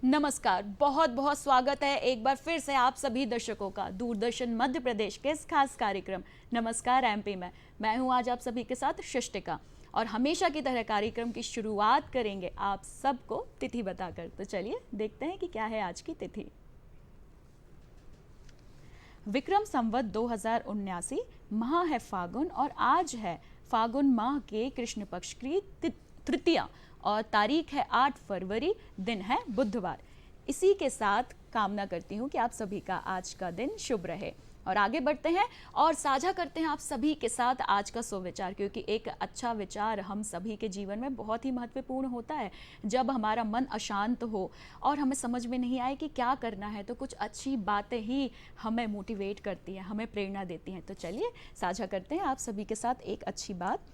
नमस्कार, बहुत बहुत स्वागत है एक बार फिर से आप सभी दर्शकों का दूरदर्शन मध्य प्रदेश के इस खास कार्यक्रम नमस्कार एमपी में। मैं हूं आज आप सभी के साथ शिष्टिका और हमेशा की तरह कार्यक्रम की शुरुआत करेंगे आप सबको तिथि बताकर। तो चलिए देखते हैं कि क्या है आज की तिथि। विक्रम संवत 2079, माह है फागुन और आज है फागुन माह के कृष्ण पक्ष की तृतीया और तारीख है 8 फरवरी, दिन है बुधवार। इसी के साथ कामना करती हूँ कि आप सभी का आज का दिन शुभ रहे और आगे बढ़ते हैं और साझा करते हैं आप सभी के साथ आज का सुविचार, क्योंकि एक अच्छा विचार हम सभी के जीवन में बहुत ही महत्वपूर्ण होता है। जब हमारा मन अशांत हो और हमें समझ में नहीं आए कि क्या करना है, तो कुछ अच्छी बातें ही हमें मोटिवेट करती हैं, हमें प्रेरणा देती हैं। तो चलिए साझा करते हैं आप सभी के साथ एक अच्छी बात।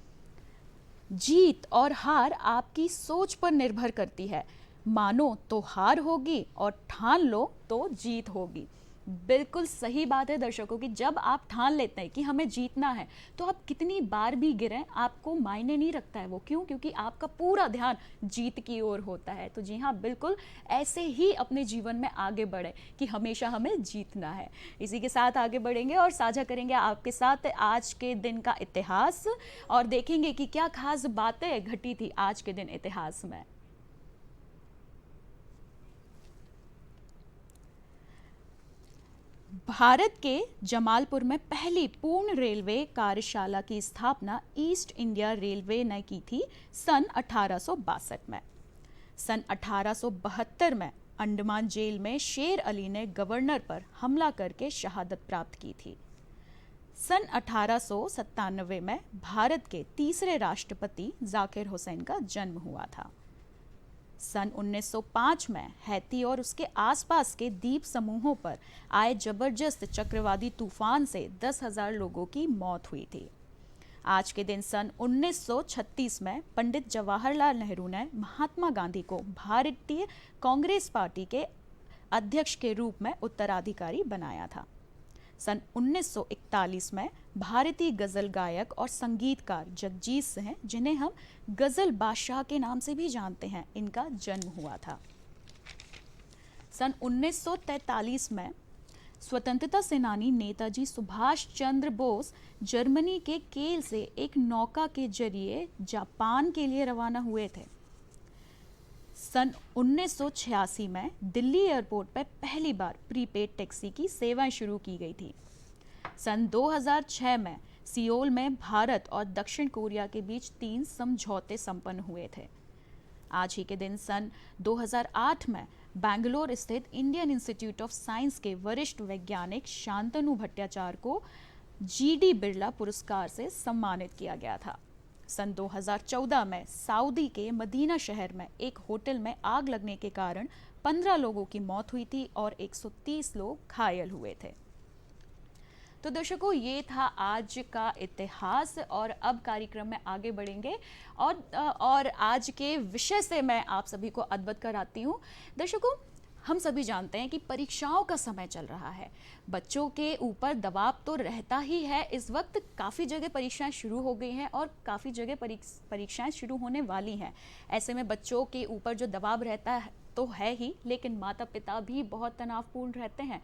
जीत और हार आपकी सोच पर निर्भर करती है। मानो तो हार होगी और ठान लो तो जीत होगी। बिल्कुल सही बात है दर्शकों की। जब आप ठान लेते हैं कि हमें जीतना है, तो आप कितनी बार भी गिरें आपको मायने नहीं रखता है वो। क्यों? क्योंकि आपका पूरा ध्यान जीत की ओर होता है। तो जी हाँ, बिल्कुल ऐसे ही अपने जीवन में आगे बढ़े कि हमेशा हमें जीतना है। इसी के साथ आगे बढ़ेंगे और साझा करेंगे आपके साथ आज के दिन का इतिहास और देखेंगे कि क्या खास बातें घटी थी आज के दिन इतिहास में। भारत के जमालपुर में पहली पूर्ण रेलवे कार्यशाला की स्थापना ईस्ट इंडिया रेलवे ने की थी सन 1862 में। सन 1872 में अंडमान जेल में शेर अली ने गवर्नर पर हमला करके शहादत प्राप्त की थी। सन 1897 में भारत के तीसरे राष्ट्रपति जाकिर हुसैन का जन्म हुआ था। सन 1905 में हैती और उसके आसपास के द्वीप समूहों पर आए जबरदस्त चक्रवाती तूफान से 10,000 लोगों की मौत हुई थी। आज के दिन सन 1936 में पंडित जवाहरलाल नेहरू ने महात्मा गांधी को भारतीय कांग्रेस पार्टी के अध्यक्ष के रूप में उत्तराधिकारी बनाया था। सन 1941 में भारतीय गज़ल गायक और संगीतकार जगजीत सिंह, जिन्हें हम गज़ल बादशाह के नाम से भी जानते हैं, इनका जन्म हुआ था। सन 1943 में स्वतंत्रता सेनानी नेताजी सुभाष चंद्र बोस जर्मनी के केल से एक नौका के जरिए जापान के लिए रवाना हुए थे। सन 1986 में दिल्ली एयरपोर्ट पर पहली बार प्रीपेड टैक्सी की सेवाएं शुरू की गई थी। सन 2006 में सियोल में भारत और दक्षिण कोरिया के बीच 3 समझौते संपन्न हुए थे। आज ही के दिन सन 2008 में बेंगलोर स्थित इंडियन इंस्टीट्यूट ऑफ साइंस के वरिष्ठ वैज्ञानिक शांतनु भट्टाचार्य को जीडी बिरला पुरस्कार से सम्मानित किया गया था। सन 2014 में सऊदी के मदीना शहर में एक होटल में आग लगने के कारण 15 लोगों की मौत हुई थी और 130 लोग घायल हुए थे। तो दर्शकों, ये था आज का इतिहास और अब कार्यक्रम में आगे बढ़ेंगे और आज के विषय से मैं आप सभी को अवगत कराती हूँ। दर्शकों, हम सभी जानते हैं कि परीक्षाओं का समय चल रहा है। बच्चों के ऊपर दबाव तो रहता ही है। इस वक्त काफ़ी जगह परीक्षाएं शुरू हो गई हैं और काफ़ी जगह परीक्षाएं शुरू होने वाली हैं। ऐसे में बच्चों के ऊपर जो दबाव रहता है तो है ही, लेकिन माता पिता भी बहुत तनावपूर्ण रहते हैं।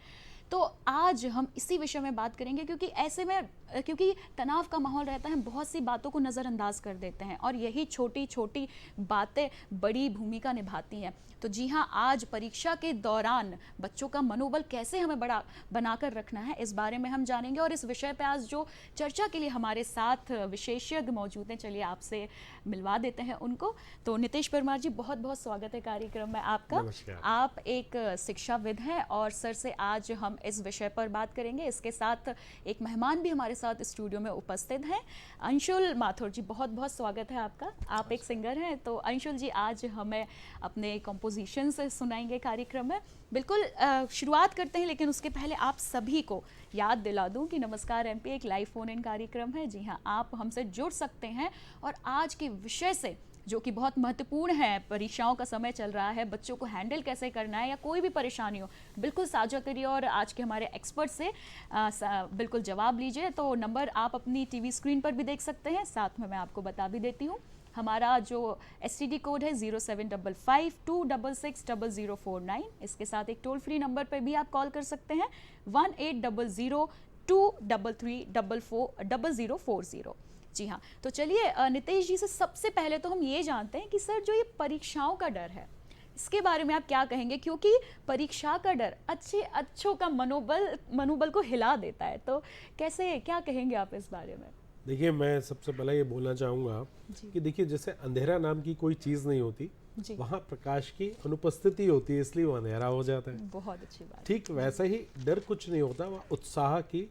तो आज हम इसी विषय में बात करेंगे, क्योंकि ऐसे में क्योंकि तनाव का माहौल रहता है, बहुत सी बातों को नज़रअंदाज कर देते हैं और यही छोटी छोटी बातें बड़ी भूमिका निभाती हैं। तो जी हाँ, आज परीक्षा के दौरान बच्चों का मनोबल कैसे हमें बड़ा बनाकर रखना है, इस बारे में हम जानेंगे। और इस विषय पर आज जो चर्चा के लिए हमारे साथ विशेषज्ञ मौजूद हैं, चलिए आपसे मिलवा देते हैं उनको। तो नितेश परमार जी, बहुत बहुत स्वागत है कार्यक्रम में आपका। आप एक शिक्षाविद हैं और सर से आज हम इस विषय पर बात करेंगे। इसके साथ एक मेहमान भी हमारे साथ स्टूडियो में उपस्थित हैं, अंशुल माथुर जी, बहुत बहुत स्वागत है आपका। आप एक सिंगर हैं, तो अंशुल जी आज हमें अपने कंपोजिशन से सुनाएंगे कार्यक्रम में। बिल्कुल शुरुआत करते हैं, लेकिन उसके पहले आप सभी को याद दिला दूं कि नमस्कार एमपी एक लाइव फोन इन कार्यक्रम है। जी हाँ, आप हमसे जुड़ सकते हैं और आज के विषय से, जो कि बहुत महत्वपूर्ण है, परीक्षाओं का समय चल रहा है, बच्चों को हैंडल कैसे करना है या कोई भी परेशानी हो, बिल्कुल साझा करिए और आज के हमारे एक्सपर्ट से बिल्कुल जवाब लीजिए। तो नंबर आप अपनी टीवी स्क्रीन पर भी देख सकते हैं, साथ में मैं आपको बता भी देती हूँ हमारा जो STD कोड है 0755266049। इसके साथ एक टोल फ्री नंबर पर भी आप कॉल कर सकते हैं 1800-233-0040। जी हाँ, तो चलिए नितेश जी से सबसे पहले तो हम ये जानते हैं कि सर जो ये परीक्षाओं का डर है इसके बारे में आप क्या कहेंगे, क्योंकि परीक्षा का डर अच्छों का मनोबल को हिला देता है, तो कैसे क्या कहेंगे आप इस बारे में? देखिए, मैं सबसे पहले ये बोलना चाहूँगा कि देखिए, जैसे अंधेरा नाम की कोई चीज़ नहीं होती, वहाँ प्रकाश की अनुपस्थिति होती है, इसलिए वो अंधेरा हो जाता है। बहुत अच्छी बात। ठीक वैसा ही डर कुछ नहीं होता, वहाँ उत्साह की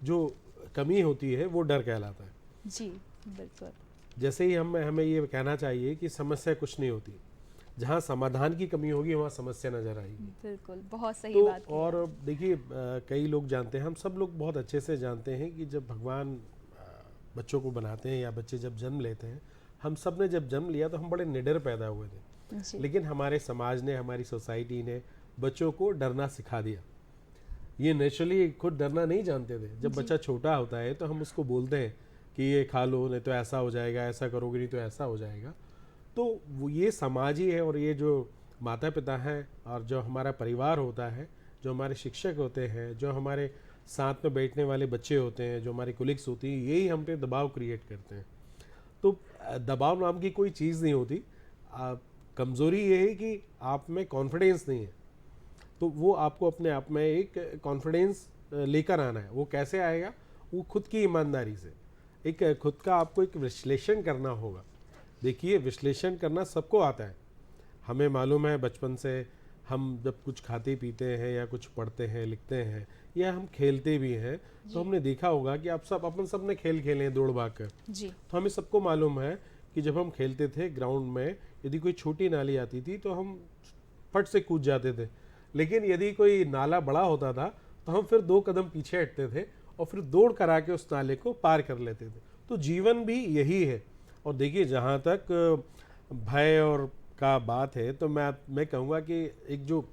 जो कमी होती है वो डर कहलाता है। जी बिल्कुल। जैसे ही हमें ये कहना चाहिए कि समस्या कुछ नहीं होती, जहाँ समाधान की कमी होगी वहाँ समस्या नजर आएगी। बिल्कुल, बहुत सही तो बात। और देखिए, कई लोग जानते हैं, हम सब लोग बहुत अच्छे से जानते हैं कि जब भगवान बच्चों को बनाते हैं या बच्चे जब जन्म लेते हैं, हम सब ने जब जन्म लिया तो हम बड़े निडर पैदा हुए थे, लेकिन हमारे समाज ने, हमारी सोसाइटी ने बच्चों को डरना सिखा दिया। ये नेचुरली खुद डरना नहीं जानते थे। जब बच्चा छोटा होता है तो हम उसको बोलते हैं कि ये खा लो, नहीं तो ऐसा हो जाएगा, ऐसा करोगे नहीं तो ऐसा हो जाएगा। तो वो ये समाज ही है, और ये जो माता पिता हैं और जो हमारा परिवार होता है, जो हमारे शिक्षक होते हैं, जो हमारे साथ में बैठने वाले बच्चे होते हैं, जो हमारी कोलिग्स होती हैं, यही हम पे दबाव क्रिएट करते हैं। तो दबाव नाम की कोई चीज़ नहीं होती। कमज़ोरी ये है कि आप में कॉन्फिडेंस नहीं है, तो वो आपको अपने आप में एक कॉन्फिडेंस लेकर आना है। वो कैसे आएगा? वो खुद की ईमानदारी से, एक खुद का आपको एक विश्लेषण करना होगा। देखिए, विश्लेषण करना सबको आता है, हमें मालूम है बचपन से। हम जब कुछ खाते पीते हैं या कुछ पढ़ते हैं, लिखते हैं, या हम खेलते भी हैं, तो हमने देखा होगा कि अपन सब ने खेल खेले हैं दौड़ भाग कर। तो हमें सबको मालूम है कि जब हम खेलते थे ग्राउंड में, यदि कोई छोटी नाली आती थी तो हम फट से कूद जाते थे, लेकिन यदि कोई नाला बड़ा होता था तो हम फिर 2 कदम पीछे हटते थे और फिर दौड़ कर आके उस नाले को पार कर लेते थे। तो जीवन भी यही है। और देखिए, जहाँ तक भय और का बात है, तो मैं कहूँगा कि एक जो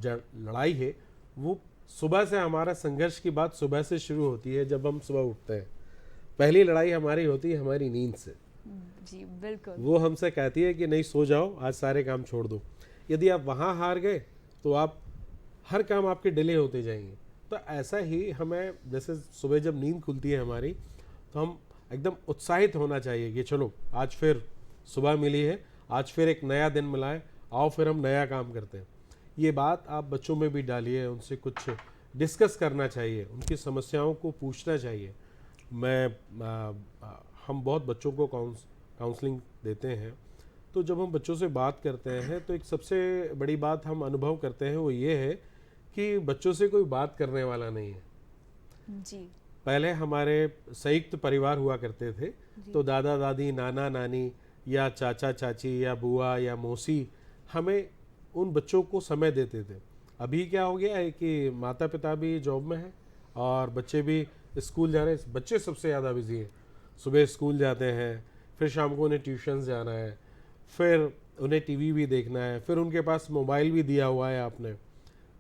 लड़ाई है वो सुबह से, हमारा संघर्ष की बात सुबह से शुरू होती है। जब हम सुबह उठते हैं, पहली लड़ाई हमारी होती है हमारी नींद से। जी बिल्कुल। वो हमसे कहती है कि नहीं, सो जाओ, आज सारे काम छोड़ दो। यदि आप वहाँ हार गए तो आप हर काम आपके डिले होते जाएंगे। तो ऐसा ही हमें, जैसे सुबह जब नींद खुलती है हमारी, तो हम एकदम उत्साहित होना चाहिए कि चलो आज फिर सुबह मिली है, आज फिर एक नया दिन मिला है, आओ फिर हम नया काम करते हैं। ये बात आप बच्चों में भी डालिए, उनसे कुछ डिस्कस करना चाहिए, उनकी समस्याओं को पूछना चाहिए। हम बहुत बच्चों को काउंसलिंग देते हैं, तो जब हम बच्चों से बात करते हैं तो एक सबसे बड़ी बात हम अनुभव करते हैं वो ये है कि बच्चों से कोई बात करने वाला नहीं है। जी। पहले हमारे संयुक्त परिवार हुआ करते थे, तो दादा दादी, नाना नानी या चाचा चाची या बुआ या मौसी हमें उन बच्चों को समय देते थे। अभी क्या हो गया है कि माता पिता भी जॉब में हैं और बच्चे भी स्कूल जा रहे हैं। बच्चे सबसे ज़्यादा बिजी हैं, सुबह स्कूल जाते हैं, फिर शाम को उन्हें ट्यूशन जाना है, फिर उन्हें टीवी भी देखना है, फिर उनके पास मोबाइल भी दिया हुआ है आपने।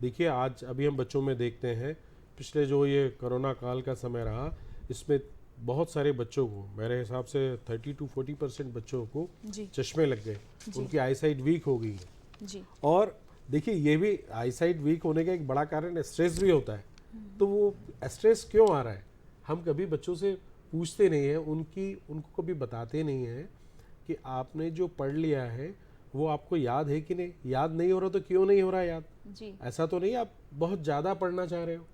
देखिए, आज अभी हम बच्चों में देखते हैं, पिछले जो ये कोरोना काल का समय रहा, इसमें बहुत सारे बच्चों को, मेरे हिसाब से 30 to 40% बच्चों को चश्मे लग गए, उनकी आईसाइट वीक हो गई है। जी। और देखिए, ये भी आईसाइट वीक होने का एक बड़ा कारण स्ट्रेस भी होता है। तो वो स्ट्रेस क्यों आ रहा है, हम कभी बच्चों से पूछते नहीं हैं, उनको कभी बताते नहीं हैं कि आपने जो पढ़ लिया है वो आपको याद है कि नहीं। याद नहीं हो रहा तो क्यों नहीं हो रहा याद? जी। ऐसा तो नहीं आप बहुत ज़्यादा पढ़ना चाह रहे हो।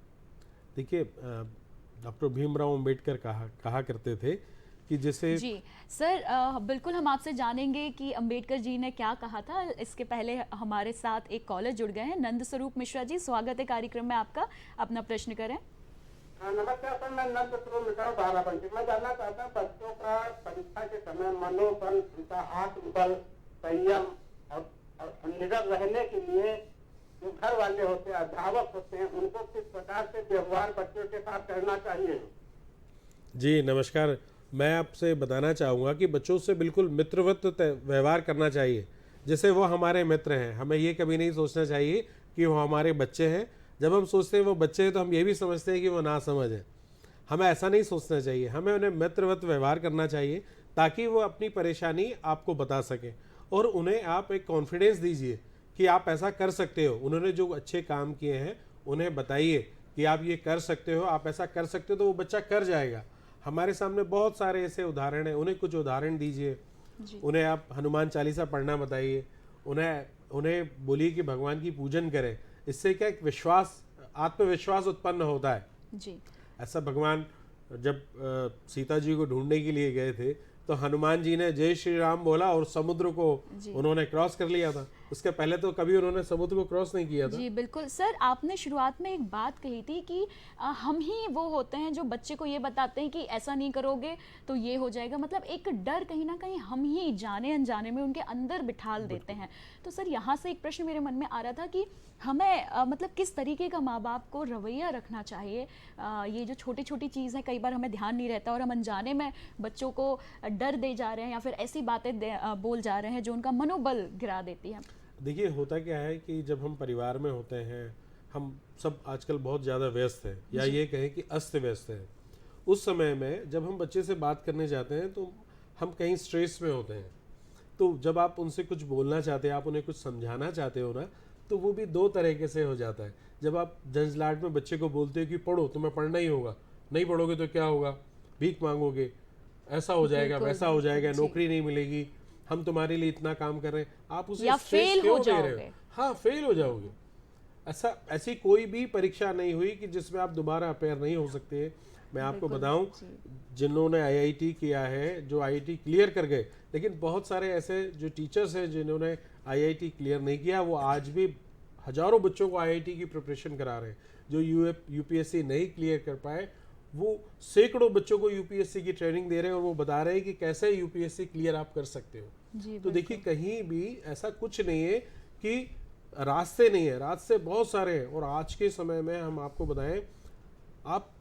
देखिए, डॉक्टर भीमराव अंबेडकर कहा करते थे कि जैसे। जी सर, बिल्कुल हम आपसे जानेंगे कि अंबेडकर जी ने क्या कहा था। इसके पहले हमारे साथ एक कॉलर जुड़ गए हैं, नंद स्वरूप मिश्रा जी, स्वागत है कार्यक्रम में आपका, अपना प्रश्न करें। नमस्कार सर, मैं नंद स्वरूप मिश्रा बाराबंकी। मैं जानना चाहता हूँ बच्चों का परीक्षा के समय मनोबल, उनका आत्मबल, संयम और निडर रहने के लिए जो घर वाले होते हैं, अध्यापक होते हैं, उनको किस प्रकार से व्यवहार बच्चों के साथ करना चाहिए? जी नमस्कार, मैं आपसे बताना चाहूँगा कि बच्चों से बिल्कुल मित्रवत व्यवहार करना चाहिए, जैसे वो हमारे मित्र हैं। हमें ये कभी नहीं सोचना चाहिए कि वो हमारे बच्चे हैं। जब हम सोचते हैं वो बच्चे हैं तो हम ये भी समझते हैं कि वो नासमझ है। हमें ऐसा नहीं सोचना चाहिए, हमें उन्हें मित्रवत व्यवहार करना चाहिए ताकि वो अपनी परेशानी आपको बता सकें और उन्हें आप एक कॉन्फिडेंस दीजिए कि आप ऐसा कर सकते हो। उन्होंने जो अच्छे काम किए हैं उन्हें बताइए कि आप ये कर सकते हो, आप ऐसा कर सकते हो, तो वो बच्चा कर जाएगा। हमारे सामने बहुत सारे ऐसे उदाहरण हैं, उन्हें कुछ उदाहरण दीजिए, उन्हें आप हनुमान चालीसा पढ़ना बताइए, उन्हें बोलिए कि भगवान की पूजन करें। इससे क्या एक विश्वास, आत्मविश्वास उत्पन्न होता है जी। ऐसा भगवान जब सीता जी को ढूंढने के लिए गए थे तो हनुमान जी ने जय श्री राम बोला और समुद्र को उन्होंने क्रॉस कर लिया था। उसके पहले तो कभी उन्होंने समुद्र को क्रॉस नहीं किया था। जी बिल्कुल सर, आपने शुरुआत में एक बात कही थी कि हम ही वो होते हैं जो बच्चे को ये बताते हैं कि ऐसा नहीं करोगे तो ये हो जाएगा, मतलब एक डर कहीं ना कहीं हम ही जाने अनजाने में उनके अंदर बिठाल देते हैं। तो सर यहाँ से एक प्रश्न मेरे मन में आ रहा था कि हमें मतलब किस तरीके का माँ बाप को रवैया रखना चाहिए। ये जो छोटी छोटी चीज़ है, कई बार हमें ध्यान नहीं रहता और हम अनजाने में बच्चों को डर दे जा रहे हैं या फिर ऐसी बातें बोल जा रहे हैं जो उनका मनोबल गिरा देती है। देखिए होता क्या है कि जब हम परिवार में होते हैं, हम सब आजकल बहुत ज़्यादा व्यस्त हैं या ये कहें कि अस्त व्यस्त हैं। उस समय में जब हम बच्चे से बात करने जाते हैं तो हम कहीं स्ट्रेस में होते हैं। तो जब आप उनसे कुछ बोलना चाहते हैं, आप उन्हें कुछ समझाना चाहते हो ना, तो वो भी दो तरीके से हो जाता है। जब आप झंझलाहट में बच्चे को बोलते हो कि पढ़ो, तुम्हें पढ़ना ही होगा, नहीं पढ़ोगे तो क्या होगा, भीख मांगोगे, ऐसा हो जाएगा, वैसा हो जाएगा, नौकरी नहीं मिलेगी, हम तुम्हारे लिए इतना काम कर रहे हैं, आप उसे या स्ट्रेस फेल क्यों हो दे रहे जाओगे। हो? हाँ, फेल हो जाओगे। ऐसी कोई भी परीक्षा नहीं हुई कि जिसमें आप दोबारा अपेयर नहीं हो सकते। मैं आपको बताऊं, जिन्होंने आईआईटी किया है, जो आईआईटी क्लियर कर गए, लेकिन बहुत सारे ऐसे जो टीचर्स हैं जिन्होंने आईआईटी क्लियर नहीं किया, वो आज भी हजारों बच्चों को आईआईटी की प्रिपरेशन करा रहे हैं। जो यूपीएससी नहीं क्लियर कर पाए, वो सैकड़ों बच्चों को यूपीएससी की ट्रेनिंग दे रहे हैं और वो बता रहे हैं कि कैसे यूपीएससी क्लियर आप कर सकते हो। तो देखिए, कहीं भी ऐसा कुछ नहीं है कि रास्ते नहीं है, रास्ते बहुत सारे हैं। और आज के समय में हम आपको बताएं, आप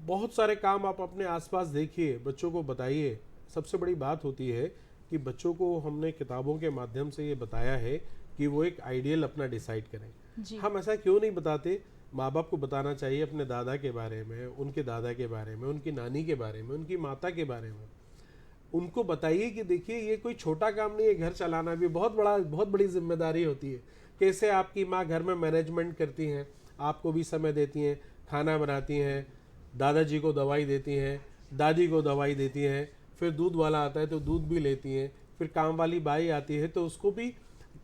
बहुत सारे काम आप अपने आसपास देखिए, बच्चों को बताइए। सबसे बड़ी बात होती है कि बच्चों को हमने किताबों के माध्यम से ये बताया है कि वो एक आइडियल अपना डिसाइड करें। हम ऐसा क्यों नहीं बताते? माँ बाप को बताना चाहिए अपने दादा के बारे में, उनके दादा के बारे में, उनकी नानी के बारे में, उनकी माता के बारे में। उनको बताइए कि देखिए, ये कोई छोटा काम नहीं है, घर चलाना भी बहुत बड़ी जिम्मेदारी होती है। कैसे आपकी माँ घर में मैनेजमेंट करती हैं, आपको भी समय देती हैं, खाना बनाती हैं, दादाजी को दवाई देती हैं, दादी को दवाई देती हैं, फिर दूध वाला आता है तो दूध भी लेती हैं, फिर काम वाली बाई आती है तो उसको भी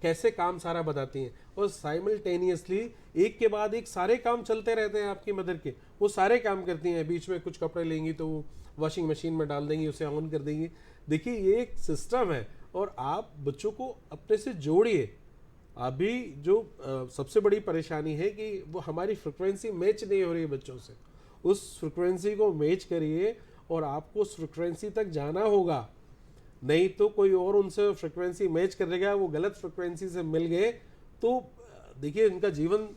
कैसे काम सारा बताती हैं। और साइमल्टेनियसली एक के बाद एक सारे काम चलते रहते हैं आपकी मदर के, वो सारे काम करती हैं। बीच में कुछ कपड़े लेंगी तो वो वॉशिंग मशीन में डाल देंगी, उसे ऑन कर देंगी। देखिए, ये एक सिस्टम है और आप बच्चों को अपने से जोड़िए। अभी जो सबसे बड़ी परेशानी है कि वो हमारी फ्रिक्वेंसी मैच नहीं हो रही है बच्चों से। उस फ्रिक्वेंसी को मैच करिए और आपको उस फ्रिक्वेंसी तक जाना होगा, नहीं तो कोई और उनसे फ्रिक्वेंसी मैच कर देगा। वो गलत फ्रिक्वेंसी से मिल गए तो देखिए, इनका जीवन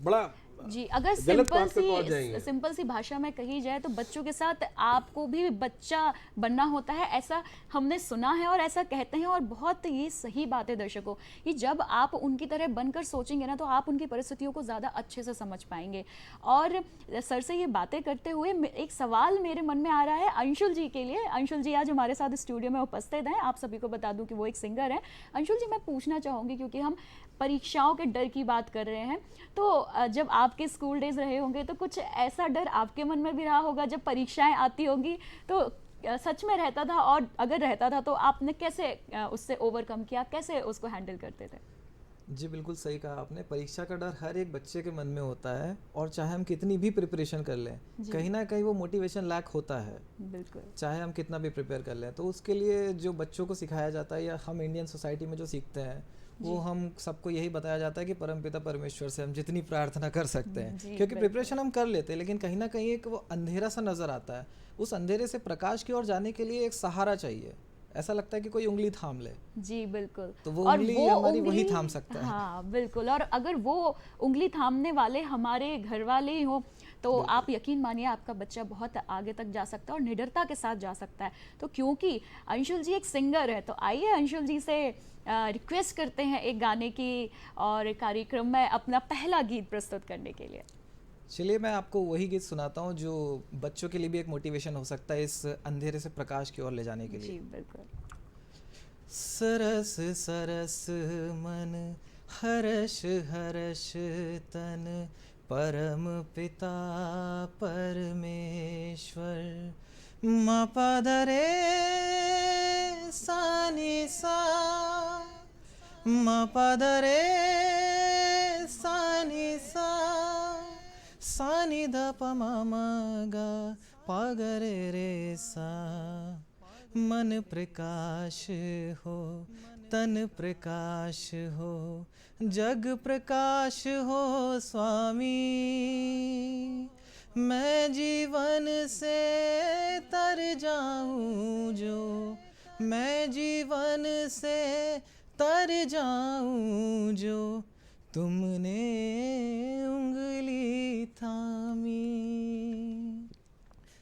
बड़ा जी। अगर सिंपल सी भाषा में कही जाए तो बच्चों के साथ आपको भी बच्चा बनना होता है, ऐसा हमने सुना है और ऐसा कहते हैं। और बहुत ये सही बात है दर्शकों, कि जब आप उनकी तरह बनकर सोचेंगे ना, तो आप उनकी परिस्थितियों को ज़्यादा अच्छे से समझ पाएंगे। और सर से ये बातें करते हुए एक सवाल मेरे मन में आ रहा है अंशुल जी के लिए। अंशुल जी आज हमारे साथ स्टूडियो में उपस्थित हैं। आप सभी को बता दूं कि वो एक सिंगर है। अंशुल जी, मैं पूछना चाहूँगी, क्योंकि हम परीक्षाओं के डर की बात कर रहे हैं, तो जब आपके स्कूल डेज रहे होंगे तो कुछ ऐसा डर आपके मन में भी रहा होगा जब परीक्षाएं आती होंगी, तो सच में रहता था? और अगर रहता था तो आपने कैसे उससे ओवरकम किया, कैसे उसको हैंडल करते थे? जी बिल्कुल सही कहा आपने। परीक्षा का डर हर एक बच्चे के मन में होता है, और चाहे हम कितनी भी प्रिपरेशन कर लें, कहीं ना कहीं वो मोटिवेशन लैक होता है। बिल्कुल। चाहे हम कितना भी प्रिपेयर कर लें, तो उसके लिए जो बच्चों को सिखाया जाता है या हम इंडियन सोसाइटी में जो सीखते हैं, वो हम सबको यही बताया जाता है कि परमपिता परमेश्वर से हम जितनी प्रार्थना कर सकते हैं, क्योंकि प्रिपरेशन हम कर लेते हैं, लेकिन कहीं ना कहीं एक वो अंधेरा सा नजर आता है। उस अंधेरे से प्रकाश की ओर जाने के लिए एक सहारा चाहिए। ऐसा लगता है कि कोई उंगली थाम ले। जी बिल्कुल। तो वो उंगली हमारी वही थाम सकता है। हाँ बिल्कुल। और अगर वो उंगली थामने वाले हमारे घर वाले ही हो, तो आप यकीन मानिए आपका बच्चा बहुत आगे तक जा सकता है और निडरता के साथ जा सकता है। तो क्योंकि अंशुल जी एक सिंगर है, तो आइए अंशुल जी से रिक्वेस्ट करते हैं एक गाने की, और कार्यक्रम में अपना पहला गीत प्रस्तुत करने के लिए। चलिए मैं आपको वही गीत सुनाता हूँ जो बच्चों के लिए भी एक मोटिवेशन हो सकता है इस अंधेरे से प्रकाश की ओर ले जाने के लिए। जी बिल्कुल। सरस सरस मन हर्ष हर्ष तन परम पिता परमेश्वर म पद रे सा नि सा म पद रे सा नि सा सा नि ध प म म ग प ग रे रे सा। मन प्रकाश हो तन प्रकाश हो जग प्रकाश हो स्वामी। मैं जीवन से तर जाऊं जो मैं जीवन से तर जाऊं जो तुमने उंगली थामी।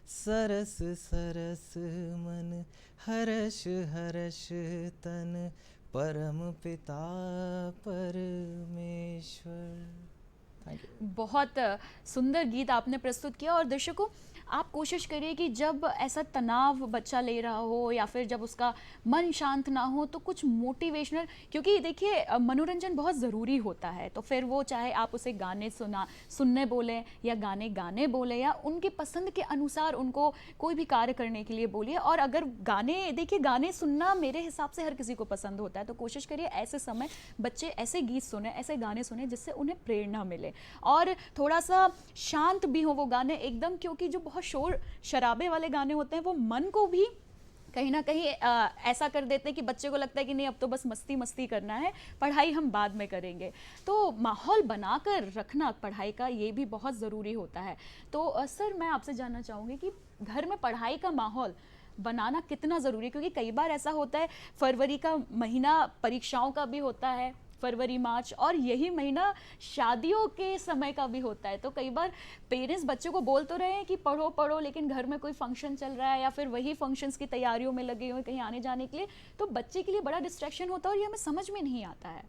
सरस सरस मन हर्ष हर्ष तन परम पिता परमेश्वर। Thank you. बहुत सुंदर गीत आपने प्रस्तुत किया। और दर्शकों, आप कोशिश करिए कि जब ऐसा तनाव बच्चा ले रहा हो या फिर जब उसका मन शांत ना हो तो कुछ मोटिवेशनल, क्योंकि देखिए मनोरंजन बहुत ज़रूरी होता है, तो फिर वो चाहे आप उसे गाने सुनने बोलें या गाने गाने बोले या उनके पसंद के अनुसार उनको कोई भी कार्य करने के लिए बोलिए। और अगर देखिए गाने सुनना मेरे हिसाब से हर किसी को पसंद होता है, तो कोशिश करिए ऐसे समय बच्चे ऐसे गीत सुने, ऐसे गाने सुने जिससे उन्हें प्रेरणा मिले और थोड़ा सा शांत भी हो वो गाने एकदम, क्योंकि जो बहुत शोर शराबे वाले गाने होते हैं वो मन को भी कहीं ना कहीं ऐसा कर देते हैं कि बच्चे को लगता है कि नहीं अब तो बस मस्ती मस्ती करना है, पढ़ाई हम बाद में करेंगे। तो माहौल बनाकर रखना पढ़ाई का ये भी बहुत ज़रूरी होता है। तो सर मैं आपसे जानना चाहूँगी कि घर में पढ़ाई का माहौल बनाना कितना ज़रूरी है, क्योंकि कई बार ऐसा होता है फरवरी का महीना परीक्षाओं का भी होता है, फरवरी मार्च, और यही महीना शादियों के समय का भी होता है। तो कई बार पेरेंट्स बच्चों को बोल तो रहे हैं कि पढ़ो पढ़ो, लेकिन घर में कोई फंक्शन चल रहा है या फिर वही फंक्शंस की तैयारियों में लगे हुए कहीं आने जाने के लिए, तो बच्चे के लिए बड़ा डिस्ट्रैक्शन होता है और ये हमें समझ में नहीं आता है।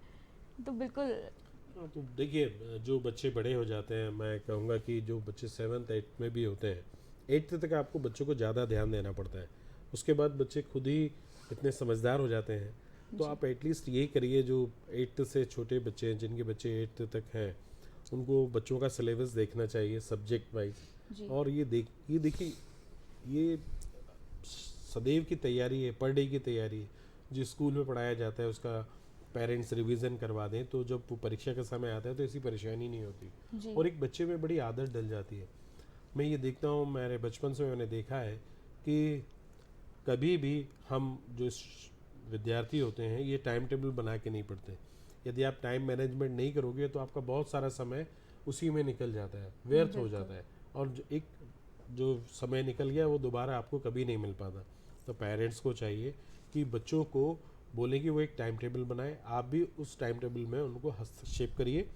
तो बिल्कुल तो देखिए जो बच्चे बड़े हो जाते हैं, मैं कहूँगा कि जो बच्चे 7th 8th में भी होते हैं, 8th तक आपको बच्चों को ज़्यादा ध्यान देना पड़ता है। उसके बाद बच्चे खुद ही इतने समझदार हो जाते हैं, तो आप एटलीस्ट यही करिए जो 8th से छोटे बच्चे हैं, जिनके बच्चे 8th तक हैं, उनको बच्चों का सिलेबस देखना चाहिए सब्जेक्ट वाइज। और ये देखिए ये सदैव की तैयारी है, पर डे की तैयारी है। जो स्कूल में पढ़ाया जाता है उसका पेरेंट्स रिवीजन करवा दें, तो जब वो परीक्षा का समय आता है तो ऐसी परेशानी नहीं होती और एक बच्चे में बड़ी आदत डल जाती है। मैं ये देखता हूँ, मेरे बचपन से मैंने देखा है कि कभी भी हम जो विद्यार्थी होते हैं ये टाइम टेबल बना के नहीं पढ़ते। यदि आप टाइम मैनेजमेंट नहीं करोगे तो आपका बहुत सारा समय उसी में निकल जाता है, व्यर्थ हो जाता है, और जो समय निकल गया वो दोबारा आपको कभी नहीं मिल पाता। तो पेरेंट्स को चाहिए कि बच्चों को बोले कि वो एक टाइम टेबल बनाए, आप भी उस टाइम टेबल में उनको हस्तक्षेप करिए।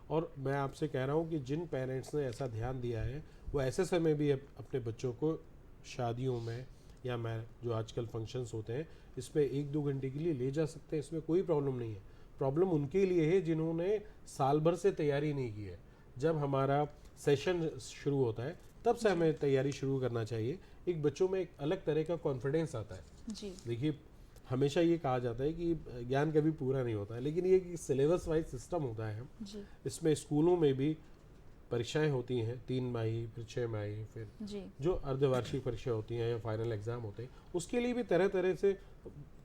और मैं आपसे कह रहा हूँ कि जिन पेरेंट्स ने ऐसा ध्यान दिया है वो ऐसे समय भी अपने बच्चों को शादियों में या जो आजकल फंक्शंस होते हैं इसमें 1-2 घंटे के लिए ले जा सकते हैं, इसमें कोई प्रॉब्लम नहीं है। प्रॉब्लम उनके लिए है जिन्होंने साल भर से तैयारी नहीं की है। जब हमारा सेशन शुरू होता है तब से हमें तैयारी शुरू करना चाहिए। एक बच्चों में एक अलग तरह का कॉन्फिडेंस आता है। देखिए हमेशा ये कहा जाता है कि ज्ञान कभी पूरा नहीं होता है, लेकिन ये सिलेबस वाइज सिस्टम होता है। इसमें स्कूलों में भी परीक्षाएं होती हैं, 3 माही, फिर 6 माही, फिर जो अर्धवार्षिक परीक्षा होती हैं या फाइनल एग्जाम होते हैं, उसके लिए भी तरह तरह से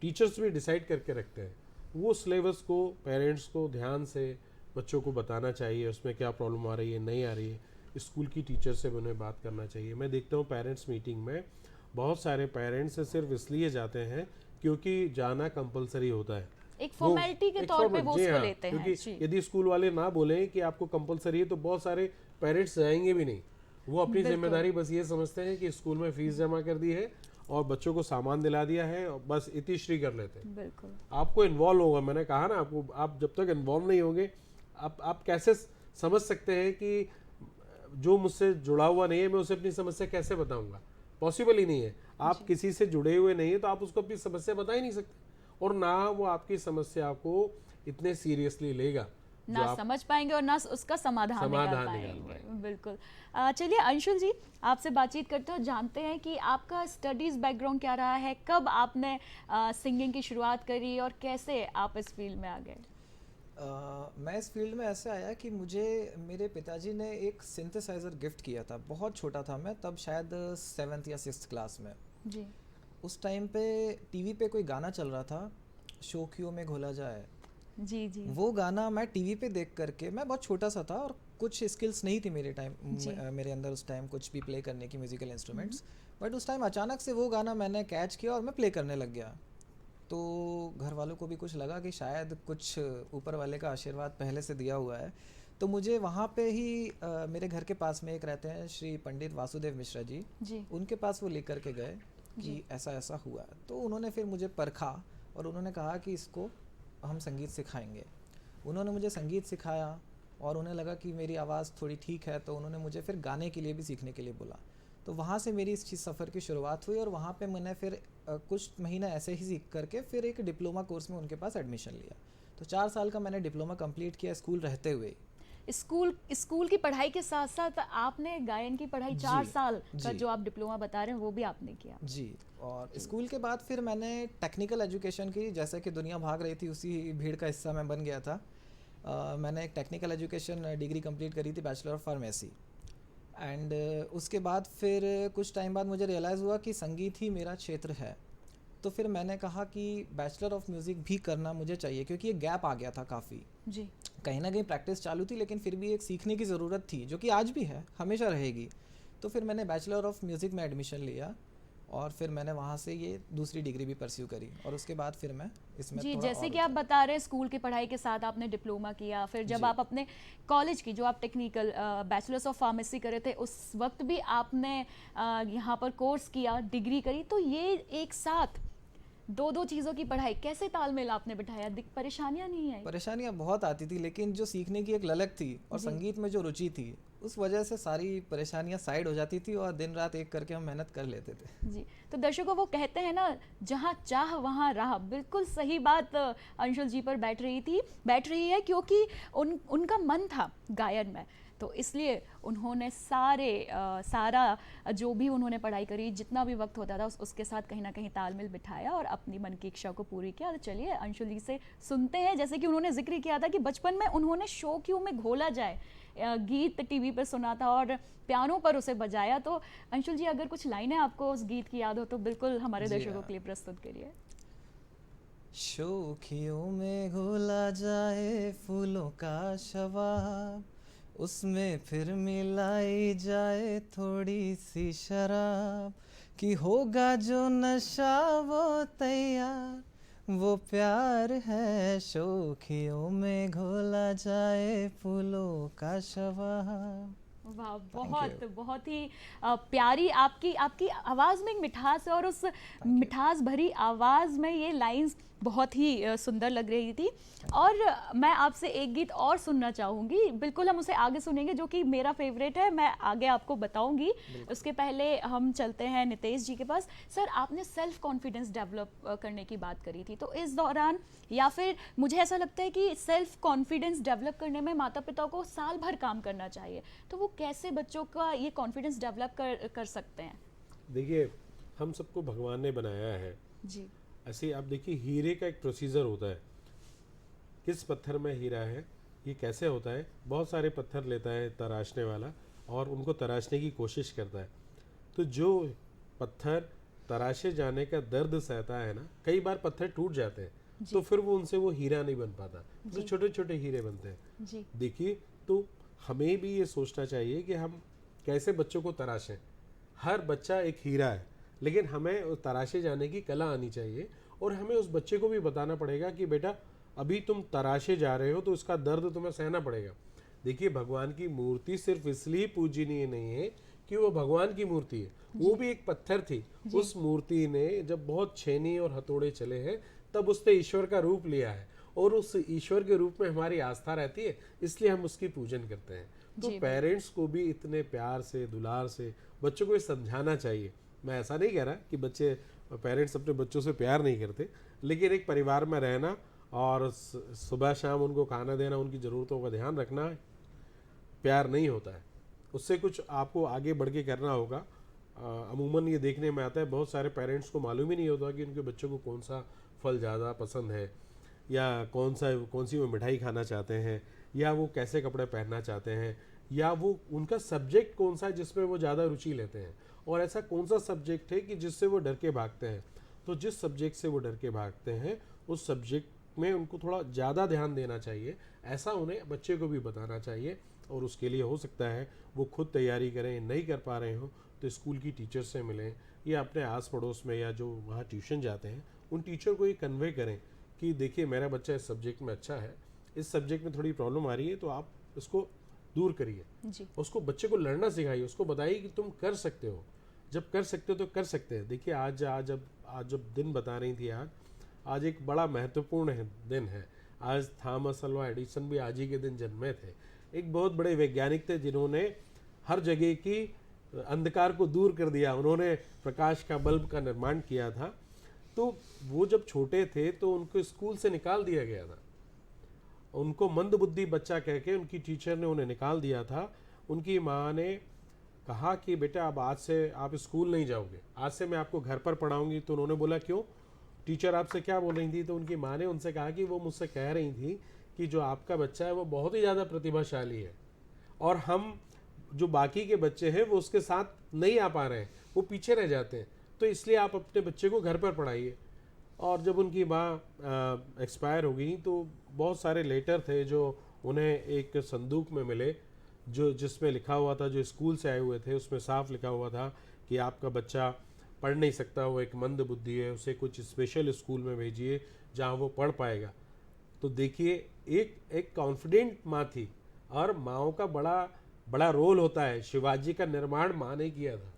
टीचर्स भी डिसाइड करके रखते हैं। वो सिलेबस को पेरेंट्स को ध्यान से बच्चों को बताना चाहिए, उसमें क्या प्रॉब्लम आ रही है, नहीं आ रही है। स्कूल की टीचर से उन्हें बात करना चाहिए। मैं देखता हूँ पेरेंट्स मीटिंग में बहुत सारे पेरेंट्स सिर्फ इसलिए जाते हैं क्योंकि जाना कंपलसरी होता है, एक फॉर्मेलिटी के तौर पे वो उसको लेते हैं। क्योंकि यदि स्कूल वाले ना बोले कि आपको कंपलसरी है तो बहुत सारे पेरेंट्स जाएंगे भी नहीं। वो अपनी जिम्मेदारी बस ये समझते हैं कि स्कूल में फीस जमा कर दी है और बच्चों को सामान दिला दिया है और बस इतिश्री कर लेते हैं। बिल्कुल आपको इन्वॉल्व होगा, मैंने कहा ना आपको, आप जब तक इन्वॉल्व नहीं होंगे आप कैसे समझ सकते हैं कि जो मुझसे जुड़ा हुआ नहीं है मैं उसे अपनी समस्या कैसे बताऊंगा? पॉसिबल ही नहीं है। आप किसी से जुड़े हुए नहीं है तो आप उसको अपनी समस्या बता ही नहीं सकते, और ना वो आपकी समस्या को इतने सीरियसली लेगा। जो ना आप समझ पाएंगे और ना उसका समाधान निकाल निकाल पाएंगे। बिल्कुल। चलिए अंशुल जी, आपसे बातचीत करते हो, जानते हैं कि आपका स्टडीज़ बैकग्राउंड क्या रहा है, कब आपने सिंगिंग की शुरुआत करी और कैसे आप इस फील्ड में आ गए? मैं इस फील्ड में ऐसे आया कि मुझे मेरे पिताजी ने एक सिंथेसाइज़र गिफ्ट किया था। बहुत छोटा था मैं तब, शायद 7th या 6th क्लास में। जी उस टाइम पे टीवी पे कोई गाना चल रहा था, शोखियों में घोला जाए। जी जी वो गाना मैं टीवी पे देख करके, मैं बहुत छोटा सा था और कुछ स्किल्स नहीं थी मेरे टाइम, मेरे अंदर उस टाइम कुछ भी प्ले करने की म्यूज़िकल इंस्ट्रूमेंट्स। बट उस टाइम अचानक से वो गाना मैंने कैच किया और मैं प्ले करने लग गया। तो घर वालों को भी कुछ लगा कि शायद कुछ ऊपर वाले का आशीर्वाद पहले से दिया हुआ है। तो मुझे वहाँ पे ही मेरे घर के पास में एक रहते हैं श्री पंडित वासुदेव मिश्रा जी, जी उनके पास वो लेकर के गए कि ऐसा ऐसा हुआ। तो उन्होंने फिर मुझे परखा और उन्होंने कहा कि इसको हम संगीत सिखाएंगे। उन्होंने मुझे संगीत सिखाया और उन्हें लगा कि मेरी आवाज़ थोड़ी ठीक है, तो उन्होंने मुझे फिर गाने के लिए भी सीखने के लिए बोला। तो वहाँ से मेरी इस चीज़ सफ़र की शुरुआत हुई और वहाँ पे मैंने फिर कुछ महीना ऐसे ही सीख करके फिर एक डिप्लोमा कोर्स में उनके पास एडमिशन लिया। तो 4 साल का मैंने डिप्लोमा कंप्लीट किया स्कूल रहते हुए। स्कूल की पढ़ाई के साथ साथ आपने गायन की पढ़ाई 4 साल का जो आप डिप्लोमा बता रहे हैं वो भी आपने किया? जी। और स्कूल के बाद फिर मैंने टेक्निकल एजुकेशन की, जैसे कि दुनिया भाग रही थी उसी भीड़ का हिस्सा मैं बन गया था। मैंने एक टेक्निकल एजुकेशन डिग्री कंप्लीट करी थी, बैचलर ऑफ फार्मेसी। एंड उसके बाद फिर कुछ टाइम बाद मुझे रियलाइज़ हुआ कि संगीत ही मेरा क्षेत्र है। तो फिर मैंने कहा कि बैचलर ऑफ म्यूज़िक भी करना मुझे चाहिए, क्योंकि ये गैप आ गया था काफ़ी। जी कहीं ना कहीं प्रैक्टिस चालू थी लेकिन फिर भी एक सीखने की ज़रूरत थी, जो कि आज भी है, हमेशा रहेगी। तो फिर मैंने बैचलर ऑफ म्यूज़िक में एडमिशन लिया और फिर मैंने वहाँ से ये दूसरी डिग्री भी परस्यू करी और उसके बाद फिर मैं इसमें जी, थोड़ा जैसे और कि आप बता रहे हैं स्कूल की पढ़ाई के साथ आपने डिप्लोमा किया, फिर जब जी। आप अपने कॉलेज की जो आप टेक्निकल बैचलर्स ऑफ फार्मेसी करे थे उस वक्त भी आपने यहाँ पर कोर्स किया, डिग्री करी, तो ये एक साथ दो चीज़ों की पढ़ाई कैसे तालमेल आपने बिठाया? परेशानियाँ नहीं आई? परेशानियाँ बहुत आती थी, लेकिन जो सीखने की एक ललक थी और संगीत में जो रुचि थी, उस वजह से सारी परेशानियाँ साइड हो जाती थी और दिन रात एक करके हम मेहनत कर लेते थे। जी, तो दर्शकों वो कहते हैं ना, जहाँ चाह वहाँ राह, बिल्कुल सही बात अंशुल जी पर बैठ रही है, क्योंकि उनका मन था गायन में, तो इसलिए उन्होंने सारा जो भी उन्होंने पढ़ाई करी, जितना भी वक्त होता था उसके साथ कहीं ना कहीं तालमेल बिठाया और अपनी मन की इच्छा को पूरी किया। तो चलिए अंशुल जी से सुनते हैं, जैसे कि उन्होंने जिक्र किया था कि बचपन में उन्होंने शो क्यों में घोला जाए गीत टीवी पर सुना था और पियानो पर उसे बजाया। तो अंशुल जी, अगर कुछ लाइनें आपको उस गीत की याद हो तो बिल्कुल हमारे दर्शकों के लिए प्रस्तुत करिए। शोखियों में घोला जाए फूलों का शवाब, उसमें फिर मिलाई जाए थोड़ी सी शराब, कि होगा जो नशा वो तैयार, वो प्यार है। शोखियों में घोला जाए फूलों का शवाब। वाह, बहुत ही प्यारी आपकी आवाज़ में एक मिठास है और उस मिठास भरी आवाज़ में ये लाइंस बहुत ही सुंदर लग रही थी। और मैं आपसे एक गीत और सुनना चाहूँगी, बिल्कुल हम उसे आगे सुनेंगे, जो कि मेरा फेवरेट है, मैं आगे आपको बताऊँगी। उसके पहले हम चलते हैं नितेश जी के पास। सर, आपने सेल्फ कॉन्फिडेंस डेवलप करने की बात करी थी, तो इस दौरान, या फिर मुझे ऐसा लगता है कि सेल्फ कॉन्फिडेंस डेवलप करने में माता पिता को साल भर काम करना चाहिए, तो वो कैसे बच्चों का ये कॉन्फिडेंस डेवलप कर सकते हैं? देखिए, हम सबको भगवान ने बनाया है जी, ऐसे। आप देखिए, हीरे का एक प्रोसीजर होता है, किस पत्थर में हीरा है, ये कैसे होता है। बहुत सारे पत्थर लेता है तराशने वाला और उनको तराशने की कोशिश करता है। तो जो पत्थर तराशे जाने का दर्द सहता है ना, कई बार पत्थर टूट जाते हैं, तो फिर वो उनसे वो हीरा नहीं बन पाता, तो छोटे छोटे हीरे बनते हैं। जी, देखिए, तो हमें भी ये सोचना चाहिए कि हम कैसे बच्चों को तराशें। हर बच्चा एक हीरा है, लेकिन हमें तराशे जाने की कला आनी चाहिए और हमें उस बच्चे को भी बताना पड़ेगा कि बेटा, अभी तुम तराशे जा रहे हो तो इसका दर्द तुम्हें सहना पड़ेगा। देखिए, भगवान की मूर्ति सिर्फ इसलिए पूजनीय नहीं है कि वो भगवान की मूर्ति है, वो भी एक पत्थर थी। उस मूर्ति ने जब बहुत छेनी और हथौड़े चले हैं, तब उसने ईश्वर का रूप लिया है और उस ईश्वर के रूप में हमारी आस्था रहती है, इसलिए हम उसकी पूजन करते हैं। तो पेरेंट्स को भी इतने प्यार से, दुलार से बच्चों को ये समझाना चाहिए। मैं ऐसा नहीं कह रहा कि पेरेंट्स अपने बच्चों से प्यार नहीं करते, लेकिन एक परिवार में रहना और सुबह शाम उनको खाना देना, उनकी ज़रूरतों का ध्यान रखना प्यार नहीं होता है। उससे कुछ आपको आगे बढ़ के करना होगा। अमूमन ये देखने में आता है बहुत सारे पेरेंट्स को मालूम ही नहीं होता कि उनके बच्चों को कौन सा फल ज़्यादा पसंद है, या कौन सी वो मिठाई खाना चाहते हैं, या वो कैसे कपड़े पहनना चाहते हैं, या वो उनका सब्जेक्ट कौन सा है जिसमें वो ज़्यादा रुचि लेते हैं, और ऐसा कौन सा सब्जेक्ट है कि जिससे वो डर के भागते हैं। तो जिस सब्जेक्ट से वो डर के भागते हैं उस सब्जेक्ट में उनको थोड़ा ज़्यादा ध्यान देना चाहिए, ऐसा उन्हें बच्चे को भी बताना चाहिए। और उसके लिए हो सकता है वो खुद तैयारी करें, नहीं कर पा रहे हो तो स्कूल की टीचर से मिलें, या अपने आस पड़ोस में या जो वहाँ ट्यूशन जाते हैं उन टीचर को ये कन्वे करें कि देखिए मेरा बच्चा इस सब्जेक्ट में अच्छा है, इस सब्जेक्ट में थोड़ी प्रॉब्लम आ रही है, तो आप इसको दूर करिए। जी। उसको बच्चे को लड़ना सिखाइए, उसको बताइए कि तुम कर सकते हो, जब कर सकते हो तो कर सकते हैं। देखिए आज जब दिन बता रही थी, आज एक बड़ा महत्वपूर्ण दिन है। आज थॉमस अल्वा एडिसन भी आज ही के दिन जन्मे थे। एक बहुत बड़े वैज्ञानिक थे जिन्होंने हर जगह की अंधकार को दूर कर दिया, उन्होंने प्रकाश का बल्ब का निर्माण किया था। तो वो जब छोटे थे तो उनको स्कूल से निकाल दिया गया था, उनको मंदबुद्धि बच्चा कह के उनकी टीचर ने उन्हें निकाल दिया था। उनकी माँ ने कहा कि बेटा अब आज से आप स्कूल नहीं जाओगे, आज से मैं आपको घर पर पढ़ाऊंगी। तो उन्होंने बोला क्यों, टीचर आपसे क्या बोल रही थी? तो उनकी माँ ने उनसे कहा कि वो मुझसे कह रही थी कि जो आपका बच्चा है वो बहुत ही ज़्यादा प्रतिभाशाली है, और हम जो बाकी के बच्चे हैं वो उसके साथ नहीं आ पा रहे हैं, वो पीछे रह जाते हैं, तो इसलिए आप अपने बच्चे को घर पर पढ़ाइए। और जब उनकी माँ एक्सपायर हो गई तो बहुत सारे लेटर थे जो उन्हें एक संदूक में मिले, जो जिसमें लिखा हुआ था, जो स्कूल से आए हुए थे उसमें साफ लिखा हुआ था कि आपका बच्चा पढ़ नहीं सकता, वो एक मंद बुद्धि है, उसे कुछ स्पेशल स्कूल में भेजिए जहाँ वो पढ़ पाएगा। तो देखिए एक कॉन्फिडेंट माँ थी, और माँओं का बड़ा बड़ा रोल होता है। शिवाजी का निर्माण माँ ने किया था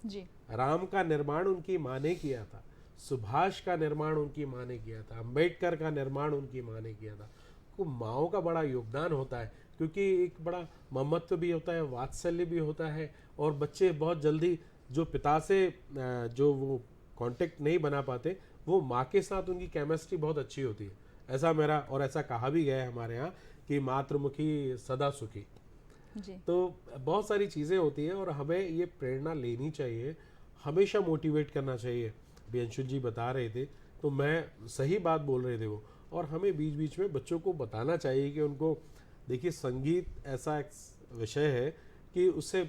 जी। राम का निर्माण उनकी माँ ने किया था, सुभाष का निर्माण उनकी माँ ने किया था, अंबेडकर का निर्माण उनकी माँ ने किया था। तो माँओं का बड़ा योगदान होता है, क्योंकि एक बड़ा ममत्व भी होता है, वात्सल्य भी होता है, और बच्चे बहुत जल्दी जो पिता से जो वो कांटेक्ट नहीं बना पाते, वो माँ के साथ उनकी केमिस्ट्री बहुत अच्छी होती है। ऐसा मेरा, और ऐसा कहा भी गया है हमारे यहाँ कि मातृमुखी सदा सुखी। जी। तो बहुत सारी चीज़ें होती हैं और हमें ये प्रेरणा लेनी चाहिए, हमेशा मोटिवेट करना चाहिए। अभी अंशुल जी बता रहे थे तो मैं सही बात बोल रहे थे वो, और हमें बीच बीच में बच्चों को बताना चाहिए कि उनको, देखिए संगीत ऐसा एक विषय है कि उससे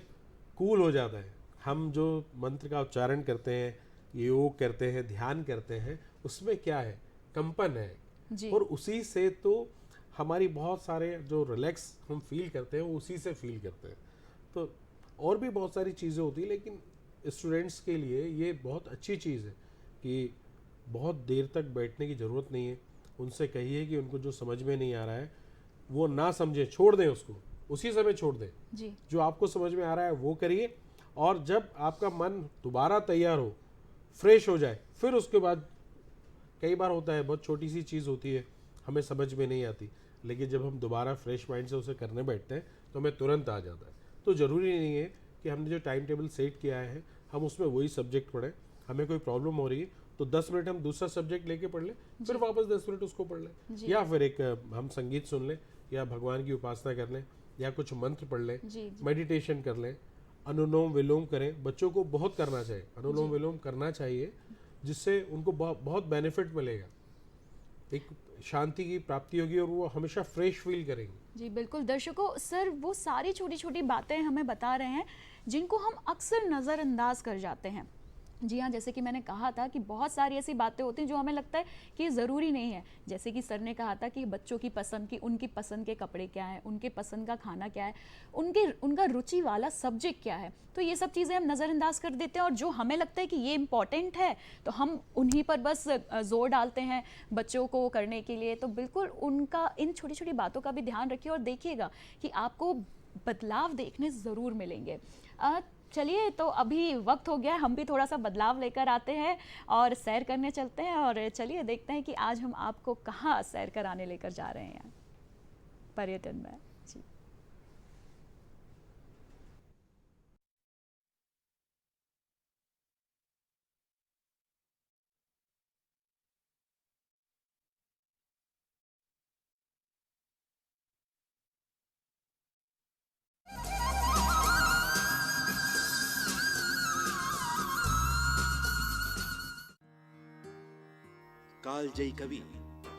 कूल हो जाता है। हम जो मंत्र का उच्चारण करते हैं, योग करते हैं, ध्यान करते हैं, उसमें क्या है, कंपन है, जी। और उसी से तो हमारी बहुत सारे जो रिलैक्स हम फील करते हैं वो उसी से फील करते हैं। तो और भी बहुत सारी चीज़ें होती है, लेकिन स्टूडेंट्स के लिए ये बहुत अच्छी चीज़ है कि बहुत देर तक बैठने की ज़रूरत नहीं है। उनसे कहिए कि उनको जो समझ में नहीं आ रहा है वो ना समझे, छोड़ दें, उसको उसी समय छोड़ दें। जी। जो आपको समझ में आ रहा है वो करिए, और जब आपका मन दोबारा तैयार हो, फ्रेश हो जाए, फिर उसके बाद, कई बार होता है बहुत छोटी सी चीज़ होती है हमें समझ में नहीं आती, लेकिन जब हम दोबारा फ्रेश माइंड से उसे करने बैठते हैं तो हमें तुरंत आ जाता है। तो ज़रूरी नहीं है कि हमने जो टाइम टेबल सेट किया है हम उसमें वही सब्जेक्ट पढ़ें। हमें कोई प्रॉब्लम हो रही है तो 10 मिनट हम दूसरा सब्जेक्ट लेके पढ़ लें, फिर वापस 10 मिनट उसको पढ़ लें, जी। या फिर एक हम संगीत सुन लें, या भगवान की उपासना कर लें, या कुछ मंत्र पढ़ लें, जी। जी। मेडिटेशन कर लें, अनुलोम विलोम करें। बच्चों को बहुत करना चाहिए, अनुलोम जी। विलोम करना चाहिए, जिससे उनको बहुत बेनिफिट मिलेगा, एक शांति की प्राप्ति होगी, और वो हमेशा फ्रेश फील करेंगे। जी बिल्कुल। दर्शकों, सर वो सारी छोटी छोटी बातें हमें बता रहे हैं जिनको हम अक्सर नज़रअंदाज कर जाते हैं। जी हाँ, जैसे कि मैंने कहा था कि बहुत सारी ऐसी बातें होती हैं जो हमें लगता है कि ये ज़रूरी नहीं है। जैसे कि सर ने कहा था कि बच्चों की पसंद की, उनकी पसंद के कपड़े क्या हैं, उनके पसंद का खाना क्या है, उनका रुचि वाला सब्जेक्ट क्या है। तो ये सब चीज़ें हम नज़रअंदाज कर देते हैं, और जो हमें लगता है कि ये इम्पॉर्टेंट है तो हम उन्हीं पर बस जोर डालते हैं बच्चों को करने के लिए। तो बिल्कुल उनका इन छोटी छोटी बातों का भी ध्यान रखिए, और देखिएगा कि आपको बदलाव देखने ज़रूर मिलेंगे। चलिए, तो अभी वक्त हो गया, हम भी थोड़ा सा बदलाव लेकर आते हैं और सैर करने चलते हैं। और चलिए देखते हैं कि आज हम आपको कहाँ सैर कराने लेकर जा रहे हैं पर्यटन में। जी। कालजयी कवि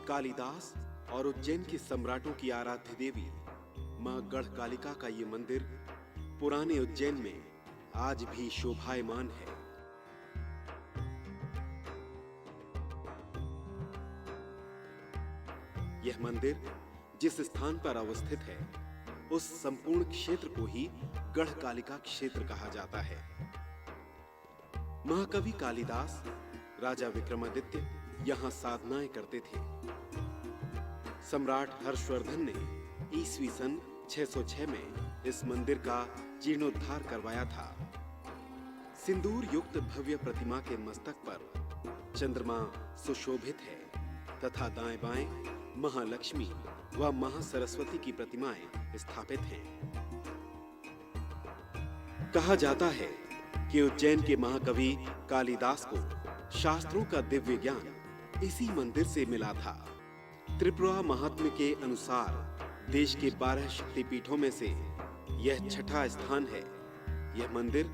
कालिदास और उज्जैन के सम्राटों की आराध्य देवी मां गढ़कालिका का ये मंदिर पुराने उज्जैन में आज भी शोभायमान है। यह मंदिर जिस स्थान पर अवस्थित है उस संपूर्ण क्षेत्र को ही गढ़कालिका क्षेत्र कहा जाता है। महाकवि कालिदास, राजा विक्रमादित्य यहां साधनाएं करते थे। सम्राट हर्षवर्धन ने ईस्वी सन 606 में इस मंदिर का जीर्णोद्धार करवाया था। सिंदूर युक्त भव्य प्रतिमा के मस्तक पर चंद्रमा सुशोभित है तथा दाएं बाएं महालक्ष्मी व महासरस्वती की प्रतिमाएं स्थापित हैं। कहा जाता है कि उज्जैन के महाकवि कालिदास को शास्त्रों का दिव्य ज्ञान इसी मंदिर से मिला था। त्रिपुरा महात्म्य के अनुसार देश के 12 शक्तिपीठों में से यह छठा स्थान है। यह मंदिर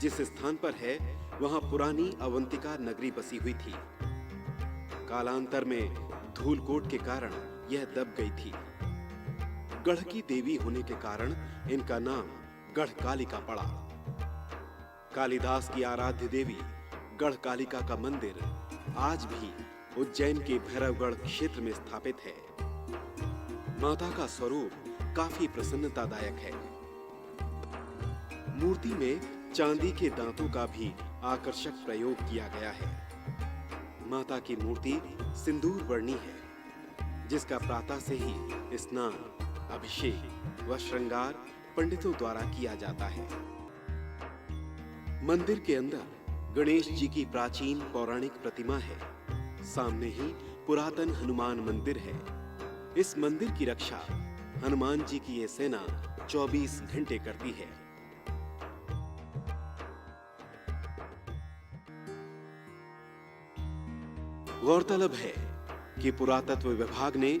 जिस स्थान पर है वहां पुरानी अवंतिका नगरी बसी हुई थी। कालांतर में धूलकोट के कारण यह दब गई थी। गढ़ की देवी होने के कारण इनका नाम गढ़कालिका पड़ा। कालिदास की आराध्य देवी गढ़कालिका का मंदिर आज भी उज्जैन के भैरवगढ़ क्षेत्र में स्थापित है। माता का स्वरूप काफी प्रसन्नतादायक है। मूर्ति में चांदी के दांतों का भी आकर्षक प्रयोग किया गया है। माता की मूर्ति सिंदूर वर्णी है, जिसका प्रातः से ही स्नान, अभिषेक व श्रृंगार पंडितों द्वारा किया जाता है। मंदिर के अंदर गणेश जी की प्राचीन पौराणिक प्रतिमा है। सामने ही पुरातन हनुमान मंदिर है। इस मंदिर की रक्षा हनुमान जी की ये सेना 24 घंटे करती है। गौरतलब है कि पुरातत्व विभाग ने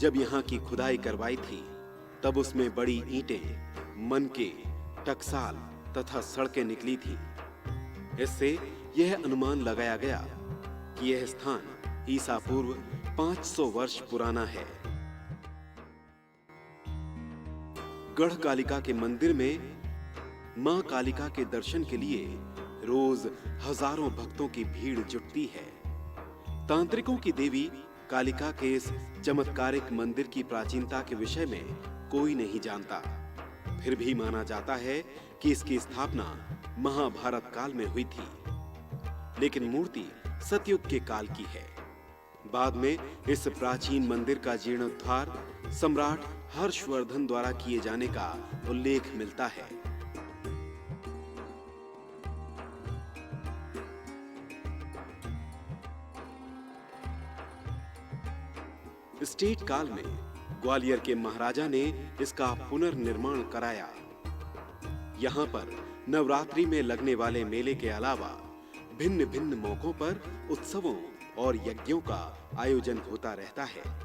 जब यहाँ की खुदाई करवाई थी तब उसमें बड़ी ईंटें, मनके, टकसाल तथा सड़कें निकली थी। इससे यह अनुमान लगाया गया कि यह स्थान ईसा पूर्व 500 वर्ष पुराना है। गढ़कालिका के मंदिर में मां कालिका के दर्शन के लिए रोज हजारों भक्तों की भीड़ जुटती है। तांत्रिकों की देवी कालिका के इस चमत्कारिक मंदिर की प्राचीनता के विषय में कोई नहीं जानता। फिर भी माना जाता है कि इसकी स्थापना महाभारत काल में हुई थी, लेकिन मूर्ति सतयुग के काल की है। बाद में इस प्राचीन मंदिर का जीर्णोद्धार सम्राट हर्षवर्धन द्वारा किए जाने का उल्लेख मिलता है। स्टेट काल में ग्वालियर के महाराजा ने इसका पुनर्निर्माण कराया। यहाँ पर नवरात्रि में लगने वाले मेले के अलावा भिन्न भिन्न मौकों पर उत्सवों और यज्ञों का आयोजन होता रहता है।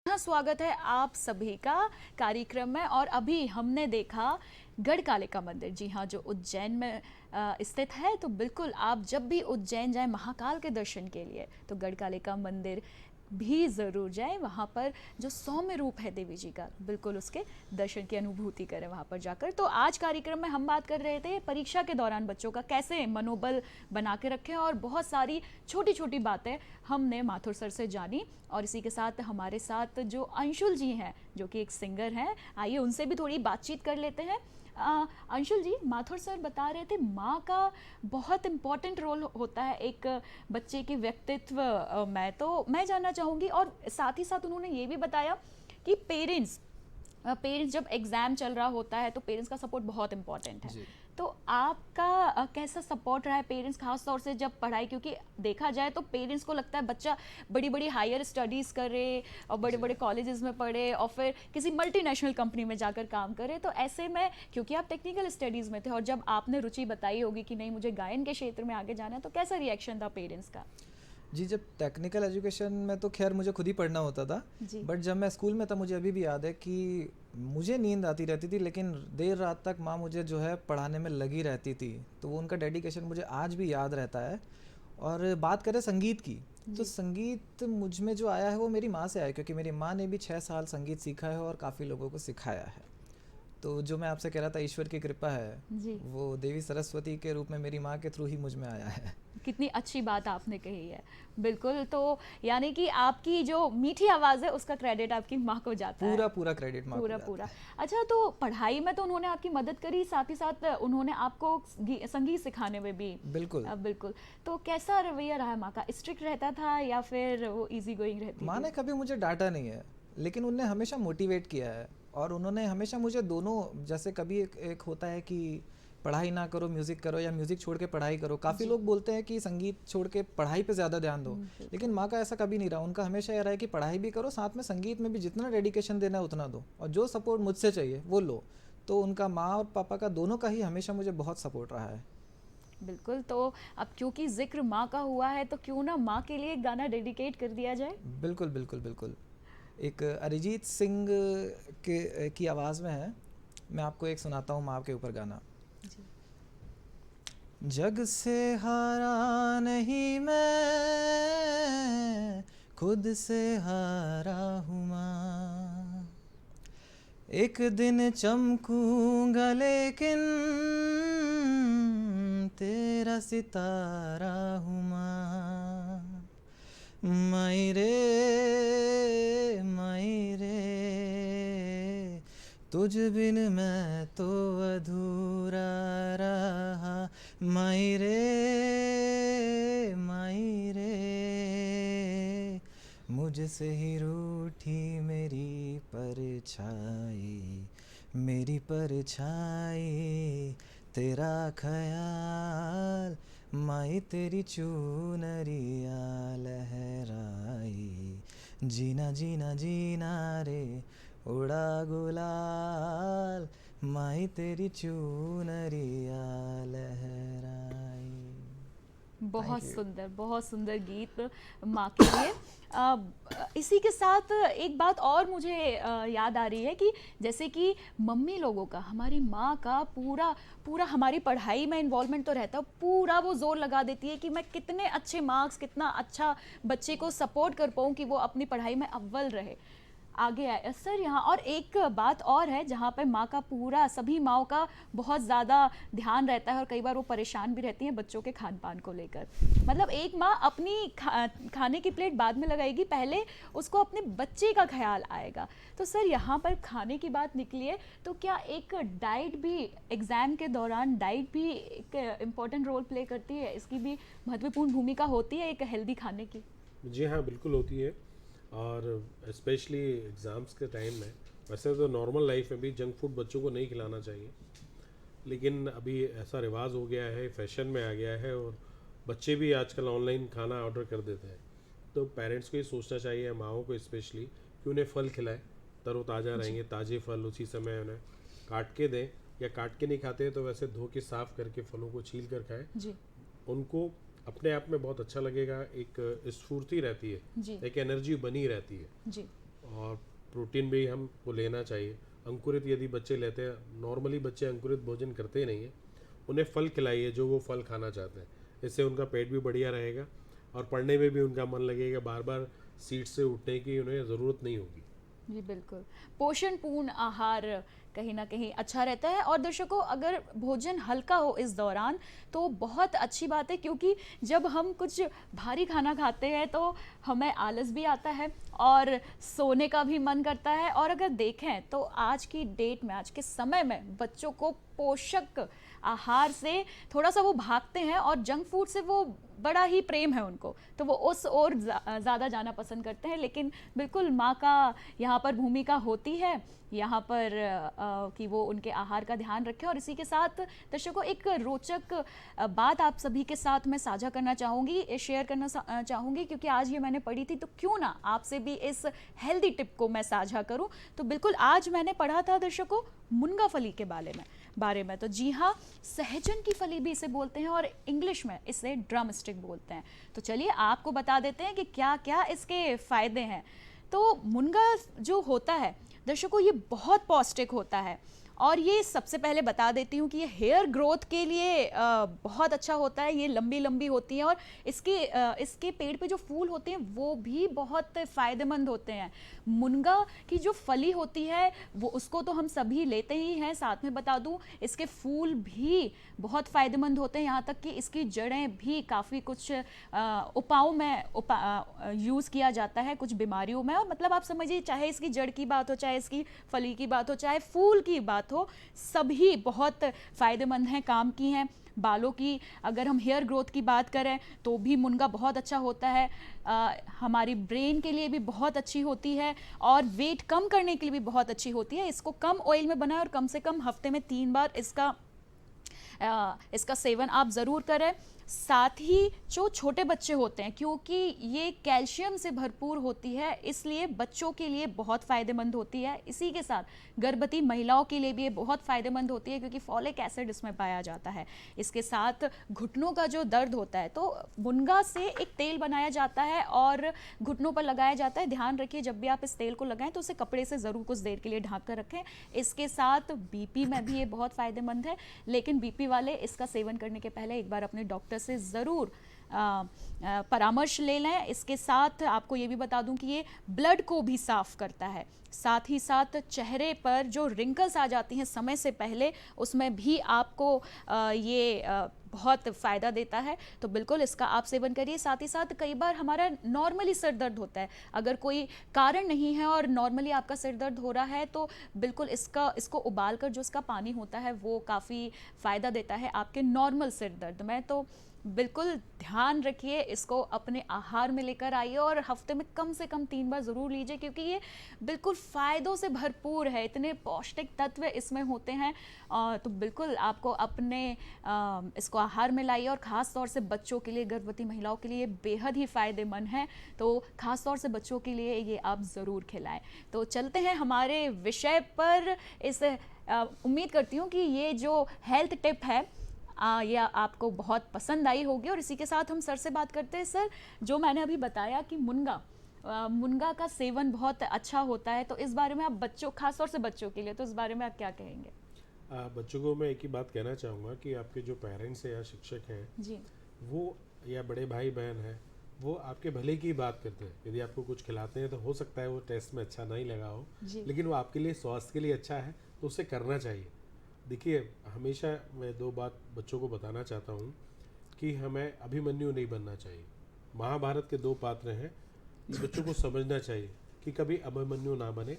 स्वागत है आप सभी का कार्यक्रम में। और अभी हमने देखा गढ़कालिका मंदिर, जी हाँ, जो उज्जैन में स्थित है। तो बिल्कुल आप जब भी उज्जैन जाएं महाकाल के दर्शन के लिए तो गढ़कालिका मंदिर भी ज़रूर जाएं। वहाँ पर जो सौम्य रूप है देवी जी का, बिल्कुल उसके दर्शन की अनुभूति करें वहाँ पर जाकर। तो आज कार्यक्रम में हम बात कर रहे थे परीक्षा के दौरान बच्चों का कैसे मनोबल बना के रखें, और बहुत सारी छोटी छोटी बातें हमने माथुर सर से जानी। और इसी के साथ हमारे साथ जो अंशुल जी हैं, जो कि एक सिंगर हैं, आइए उनसे भी थोड़ी बातचीत कर लेते हैं। अंशुल जी, माथुर सर बता रहे थे माँ का बहुत इम्पॉर्टेंट रोल होता है एक बच्चे के व्यक्तित्व में। तो मैं जानना चाहूँगी, और साथ ही साथ उन्होंने ये भी बताया कि पेरेंट्स जब एग्ज़ाम चल रहा होता है तो पेरेंट्स का सपोर्ट बहुत इम्पॉर्टेंट है। तो आपका कैसा सपोर्ट रहा है पेरेंट्स, खास तौर से जब पढ़ाई, क्योंकि देखा जाए तो पेरेंट्स को लगता है बच्चा बड़ी बड़ी हायर स्टडीज़ करे और बड़े बड़े कॉलेजेस में पढ़े और फिर किसी मल्टीनेशनल कंपनी में जाकर काम करे। तो ऐसे में, क्योंकि आप टेक्निकल स्टडीज़ में थे और जब आपने रुचि बताई होगी कि नहीं मुझे गायन के क्षेत्र में आगे जाना है, तो कैसा रिएक्शन था पेरेंट्स का? जी, जब टेक्निकल एजुकेशन में तो खैर मुझे खुद ही पढ़ना होता था, बट जब मैं स्कूल में था मुझे अभी भी याद है कि मुझे नींद आती रहती थी, लेकिन देर रात तक माँ मुझे जो है पढ़ाने में लगी रहती थी, तो वो उनका डेडिकेशन मुझे आज भी याद रहता है। और बात करें संगीत की, तो संगीत मुझ में जो आया है वो मेरी माँ से आया, क्योंकि मेरी माँ ने भी 6 साल संगीत सीखा है और काफ़ी लोगों को सिखाया है। तो जो मैं आपसे कह रहा था ईश्वर की कृपा है, जी। वो देवी सरस्वती के रूप में मेरी माँ के थ्रू ही मुझ में आया है। कितनी अच्छी बात आपने कही है। बिल्कुल, तो यानी कि आपकी जो मीठी आवाज़ है उसका क्रेडिट आपकी माँ को जाता है। पूरा क्रेडिट माँ को जाता पूरा। है। अच्छा, तो पढ़ाई में तो उन्होंने आपकी मदद करी, साथ ही साथ उन्होंने आपको संगीत सिखाने में भी। बिल्कुल। बिल्कुल। तो कैसा रवैया रहा है माँ का? स्ट्रिक्ट रहता था या फिर वो इजी गोइंग रहती माँ थी? ने कभी मुझे डांटा नहीं है, लेकिन उनने हमेशा मोटिवेट किया है, और उन्होंने हमेशा मुझे दोनों, जैसे कभी एक होता है कि पढ़ाई ना करो म्यूज़िक करो, या म्यूज़िक छोड़ के पढ़ाई करो। काफ़ी लोग बोलते हैं कि संगीत छोड़ के पढ़ाई पे ज़्यादा ध्यान दो, लेकिन माँ का ऐसा कभी नहीं रहा। उनका हमेशा यह रहा है कि पढ़ाई भी करो, साथ में संगीत में भी जितना डेडिकेशन देना है उतना दो, और जो सपोर्ट मुझसे चाहिए वो लो। तो उनका माँ और पापा का दोनों का ही हमेशा मुझे बहुत सपोर्ट रहा है। बिल्कुल। तो अब क्योंकि जिक्र माँ का हुआ है, तो क्यों ना माँ के लिए एक गाना डेडिकेट कर दिया जाए? बिल्कुल बिल्कुल बिल्कुल। एक अरिजीत सिंह की आवाज़ में है, मैं आपको एक सुनाता हूँ माँ के ऊपर गाना। जग से हारा नहीं मैं, खुद से हारा हूँ माँ। एक दिन चमकूंगा लेकिन तेरा सितारा हूँ माँ। माई रे तुझ बिन मैं तो अधूरा रहा। माई रे मुझसे ही रूठी मेरी परछाई, तेरा ख्याल माई तेरी चुनरिया लहराई। जीना जीना जीना रे उड़ा गुलाल, माई तेरी चुनरिया लहराई। बहुत सुंदर गीत माँ के लिए। इसी के साथ एक बात और मुझे याद आ रही है कि जैसे कि मम्मी लोगों का, हमारी माँ का पूरा हमारी पढ़ाई में इन्वॉल्वमेंट तो रहता है, पूरा वो जोर लगा देती है कि मैं कितने अच्छे मार्क्स, कितना अच्छा बच्चे को सपोर्ट कर पाऊँ कि वो अपनी पढ़ाई में अव्वल रहे, आगे आए। सर यहाँ और एक बात और है जहाँ पे माँ का पूरा, सभी माँओं का बहुत ज़्यादा ध्यान रहता है और कई बार वो परेशान भी रहती हैं बच्चों के खान पान को लेकर। मतलब एक माँ अपनी खाने की प्लेट बाद में लगाएगी, पहले उसको अपने बच्चे का ख्याल आएगा। तो सर यहाँ पर खाने की बात निकली है, तो क्या एक डाइट भी, एग्ज़ाम के दौरान डाइट भी एक इम्पॉर्टेंट रोल प्ले करती है? इसकी भी महत्वपूर्ण भूमिका होती है एक हेल्दी खाने की? जी हाँ, बिल्कुल होती है। और स्पेशली एग्ज़ाम्स के टाइम में, वैसे तो नॉर्मल लाइफ में भी जंक फूड बच्चों को नहीं खिलाना चाहिए, लेकिन अभी ऐसा रिवाज हो गया है, फैशन में आ गया है, और बच्चे भी आजकल ऑनलाइन खाना ऑर्डर कर देते हैं। तो पेरेंट्स को ये सोचना चाहिए, माँओं को स्पेशली, कि उन्हें फल खिलाएं, तरोताज़ा रहेंगे, ताज़े फल उसी समय उन्हें काट के दें, या काट के नहीं खाते हैं तो वैसे धो के साफ़ करके फलों को छील कर खाएँ। जी। उनको अपने आप में बहुत अच्छा लगेगा, एक स्फूर्ति रहती है, एक एनर्जी बनी रहती है जी। और प्रोटीन भी हमको लेना चाहिए। अंकुरित यदि बच्चे लेते हैं, नॉर्मली बच्चे अंकुरित भोजन करते ही नहीं है, उन्हें फल खिलाइए जो वो फल खाना चाहते हैं। इससे उनका पेट भी बढ़िया रहेगा और पढ़ने में भी उनका मन लगेगा, बार बार सीट से उठने की उन्हें ज़रूरत नहीं होगी। जी बिल्कुल, पोषण पूर्ण आहार कहीं ना कहीं अच्छा रहता है। और दर्शकों, अगर भोजन हल्का हो इस दौरान तो बहुत अच्छी बात है, क्योंकि जब हम कुछ भारी खाना खाते हैं तो हमें आलस भी आता है और सोने का भी मन करता है। और अगर देखें तो आज की डेट में, आज के समय में बच्चों को पोषक आहार से थोड़ा सा वो भागते हैं और जंक फूड से वो बड़ा ही प्रेम है उनको, तो वो उस ओर ज़्यादा जाना पसंद करते हैं। लेकिन बिल्कुल माँ का यहाँ पर भूमिका होती है यहाँ पर कि वो उनके आहार का ध्यान रखें। और इसी के साथ दर्शकों, एक रोचक बात आप सभी के साथ मैं साझा करना चाहूँगी, शेयर करना चाहूँगी, क्योंकि आज ये मैंने पढ़ी थी, तो क्यों ना आपसे भी इस हेल्दी टिप को मैं साझा करूँ। तो बिल्कुल आज मैंने पढ़ा था दर्शकों मुनगा फली के बारे में। तो जी हाँ, सहजन की फली भी इसे बोलते हैं और इंग्लिश में इसे ड्रम स्टिक बोलते हैं। तो चलिए आपको बता देते हैं कि क्या क्या इसके फ़ायदे हैं। तो मुनगा जो होता है दर्शकों ये बहुत पौष्टिक होता है और ये सबसे पहले बता देती हूँ कि ये हेयर ग्रोथ के लिए बहुत अच्छा होता है। ये लंबी लंबी होती हैं और इसके पेड़ पे जो फूल होते हैं वो भी बहुत फ़ायदेमंद होते हैं। मुनगा की जो फली होती है वो उसको तो हम सभी लेते ही हैं, साथ में बता दूँ इसके फूल भी बहुत फ़ायदेमंद होते हैं, यहाँ तक कि इसकी जड़ें भी काफ़ी कुछ उपायों में यूज़ किया जाता है कुछ बीमारियों में। और मतलब आप समझिए, चाहे इसकी जड़ की बात हो, चाहे इसकी फली की बात हो, चाहे फूल की बात हो, सभी बहुत फ़ायदेमंद हैं, काम की हैं। बालों की अगर हम हेयर ग्रोथ की बात करें तो भी मुनगा बहुत अच्छा होता है। हमारी ब्रेन के लिए भी बहुत अच्छी होती है और वेट कम करने के लिए भी बहुत अच्छी होती है। इसको कम ऑयल में बनाएं और कम से कम हफ्ते में 3 बार इसका सेवन आप ज़रूर करें। साथ ही जो छोटे बच्चे होते हैं, क्योंकि ये कैल्शियम से भरपूर होती है इसलिए बच्चों के लिए बहुत फ़ायदेमंद होती है। इसी के साथ गर्भवती महिलाओं के लिए भी ये बहुत फ़ायदेमंद होती है क्योंकि फॉलिक एसिड इसमें पाया जाता है। इसके साथ घुटनों का जो दर्द होता है तो मुनगा से एक तेल बनाया जाता है और घुटनों पर लगाया जाता है। ध्यान रखिए जब भी आप इस तेल को लगाएं तो उसे कपड़े से ज़रूर कुछ देर के लिए ढक कर रखें। इसके साथ बीपी में भी ये बहुत फ़ायदेमंद है, लेकिन बीपी वाले इसका सेवन करने के पहले एक बार अपने डॉक्टर से ज़रूर परामर्श ले लें। इसके साथ आपको ये भी बता दूं कि ये ब्लड को भी साफ़ करता है। साथ ही साथ चेहरे पर जो रिंकल्स आ जाती हैं समय से पहले, उसमें भी आपको ये बहुत फ़ायदा देता है। तो बिल्कुल इसका आप सेवन करिए। साथ ही साथ कई बार हमारा नॉर्मली सिर दर्द होता है, अगर कोई कारण नहीं है और नॉर्मली आपका सिर दर्द हो रहा है तो बिल्कुल इसको उबाल कर जो इसका पानी होता है वो काफ़ी फ़ायदा देता है आपके नॉर्मल सिर दर्द में। तो बिल्कुल ध्यान रखिए, इसको अपने आहार में लेकर आइए और हफ्ते में कम से कम 3 बार ज़रूर लीजिए क्योंकि ये बिल्कुल फ़ायदों से भरपूर है, इतने पौष्टिक तत्व इसमें होते हैं। तो बिल्कुल आपको अपने इसको आहार में लाइए और ख़ास तौर से बच्चों के लिए, गर्भवती महिलाओं के लिए बेहद ही फ़ायदेमंद है। तो ख़ास तौर से बच्चों के लिए ये आप ज़रूर खिलाएं। तो चलते हैं हमारे विषय पर। उम्मीद करती हूँ कि ये जो हेल्थ टिप है ये आपको बहुत पसंद आई होगी। और इसी के साथ हम सर से बात करते हैं। सर, जो मैंने अभी बताया कि मुनगा का सेवन बहुत अच्छा होता है, तो इस बारे में आप बच्चों, खासतौर से बच्चों के लिए, तो इस बारे में आप क्या कहेंगे? बच्चों को मैं एक ही बात कहना चाहूँगा कि आपके जो पेरेंट्स हैं या शिक्षक हैं जी, वो, या बड़े भाई बहन हैं, वो आपके भले की बात करते हैं। यदि आपको कुछ खिलाते हैं तो हो सकता है वो टेस्ट में अच्छा नहीं लगा हो, लेकिन वो आपके लिए, स्वास्थ्य के लिए अच्छा है तो उसे करना चाहिए। देखिए, हमेशा मैं 2 बात बच्चों को बताना चाहता हूँ कि हमें अभिमन्यु नहीं बनना चाहिए। महाभारत के 2 पात्र हैं, बच्चों को समझना चाहिए कि कभी अभिमन्यु ना बने।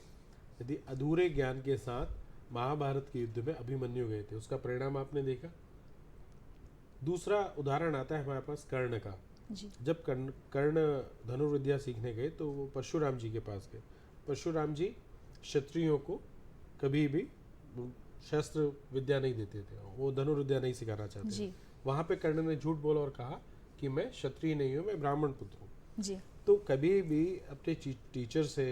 यदि अधूरे ज्ञान के साथ महाभारत के युद्ध में अभिमन्यु गए थे, उसका परिणाम आपने देखा। दूसरा उदाहरण आता है हमारे पास कर्ण का। जब कर्ण धनुर्विद्या सीखने गए तो वो परशुराम जी के पास गए। परशुराम जी क्षत्रियों को कभी भी शस्त्र विद्या नहीं देते थे, वो धनुर्विद्या नहीं सिखाना चाहते थे। वहाँ पे कर्ण ने झूठ बोला और कहा कि मैं क्षत्रिय नहीं हूँ, मैं ब्राह्मण पुत्र हूँ। तो कभी भी अपने टीचर से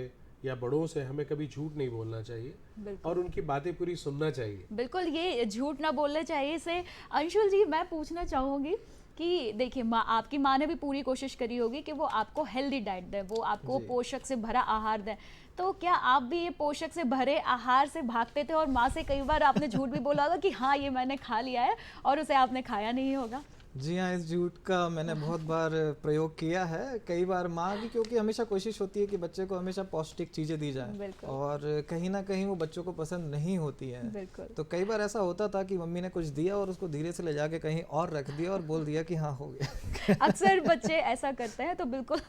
या बड़ों से हमें कभी झूठ नहीं बोलना चाहिए और उनकी बातें पूरी सुनना चाहिए। बिल्कुल, ये झूठ ना बोलना चाहिए से। अंशुल जी, मैं पूछना चाहूँगी कि देखिए, आपकी माँ ने भी पूरी कोशिश करी होगी कि वो आपको हेल्दी डाइट दें, वो आपको पोषक से भरा आहार दें। तो क्या आप भी ये पोषक से भरे आहार से भागते थे और माँ से कई बार आपने झूठ भी बोला होगा कि हाँ ये मैंने खा लिया है, और उसे आपने खाया नहीं होगा? जी हाँ, इस झूठ का मैंने बहुत बार प्रयोग किया है। कई बार माँ की, क्योंकि हमेशा कोशिश होती है कि बच्चे को हमेशा पौष्टिक चीज़ें दी जाए और कहीं ना कहीं वो बच्चों को पसंद नहीं होती है। तो कई बार ऐसा होता था कि मम्मी ने कुछ दिया और उसको धीरे से ले जाके कहीं और रख दिया और बोल दिया कि हाँ हो गया। अक्सर बच्चे ऐसा करते हैं, तो बिल्कुल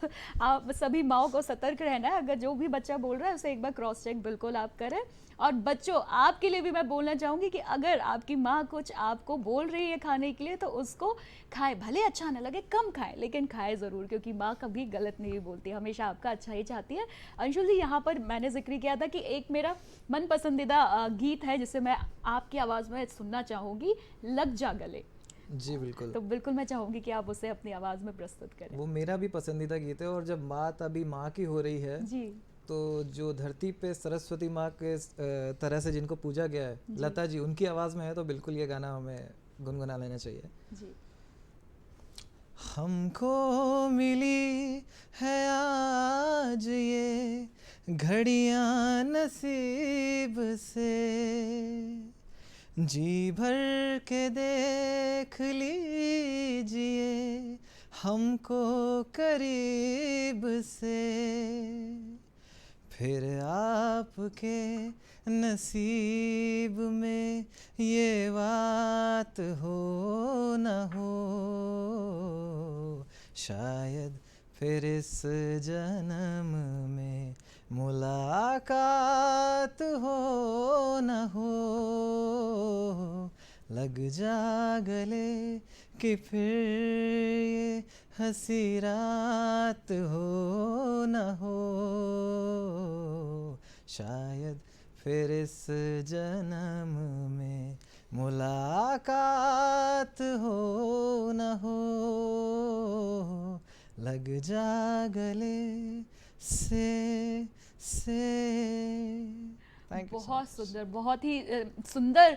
आप सभी माओ को सतर्क रहना है। अगर जो भी बच्चा बोल रहा है उसे एक बार क्रॉस चेक बिल्कुल आप करें। और बच्चों, आपके लिए भी मैं बोलना चाहूँगी कि अगर आपकी माँ कुछ आपको बोल रही है खाने के लिए तो उसको खाए, भले अच्छा ना लगे, कम खाए, लेकिन खाए ज़रूर, क्योंकि माँ कभी गलत नहीं बोलती, हमेशा आपका अच्छा ही चाहती है। अंशुल जी, यहाँ पर मैंने जिक्र किया था कि एक मेरा मन पसंदीदा गीत है जिसे मैं आपकी आवाज़ में सुनना चाहूँगी, लग जा गले। जी बिल्कुल। तो बिल्कुल मैं चाहूँगी कि आप उसे अपनी आवाज़ में प्रस्तुत करें। वो मेरा भी पसंदीदा गीत है। और जब बात अभी माँ की हो रही है जी, तो जो धरती पे सरस्वती माँ के तरह से जिनको पूजा गया है, लता जी, उनकी आवाज़ में है, तो बिल्कुल ये गाना हमें गुनगुना लेना चाहिए। जी। हमको मिली है आज ये घड़ियां नसीब से जी भर के देख लीजिए हमको करीब से, फिर आपके नसीब में ये बात हो न हो, शायद फिर इस जन्म में मुलाकात हो न हो, लग जा गले कि फिर ये हंसी रात हो न हो, शायद फिर इस जन्म में मुलाकात हो न हो, लग जा गले से। Thank you so बहुत much. सुंदर, बहुत ही सुंदर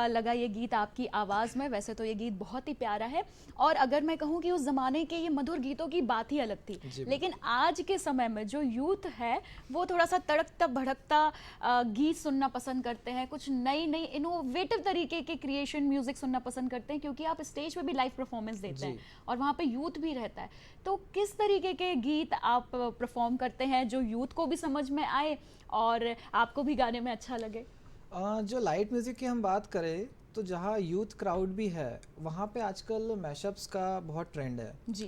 लगा ये गीत आपकी आवाज़ में। वैसे तो ये गीत बहुत ही प्यारा है, और अगर मैं कहूँ कि उस ज़माने के ये मधुर गीतों की बात ही अलग थी, जी, लेकिन आज के समय में जो यूथ है वो थोड़ा सा तड़कता भड़कता गीत सुनना पसंद करते हैं, कुछ नई नई इनोवेटिव तरीके के क्रिएशन म्यूज़िक सुनना पसंद करते हैं, क्योंकि आप स्टेज पे भी लाइव परफॉर्मेंस देते हैं और वहाँ पे यूथ भी रहता है। तो किस तरीके के गीत आप परफॉर्म करते हैं जो यूथ को भी समझ में आए और आपको भी गाने में अच्छा लगे? जो लाइट म्यूज़िक की हम बात करें तो जहाँ यूथ क्राउड भी है वहाँ पे आजकल मैशअप्स का बहुत ट्रेंड है। जी।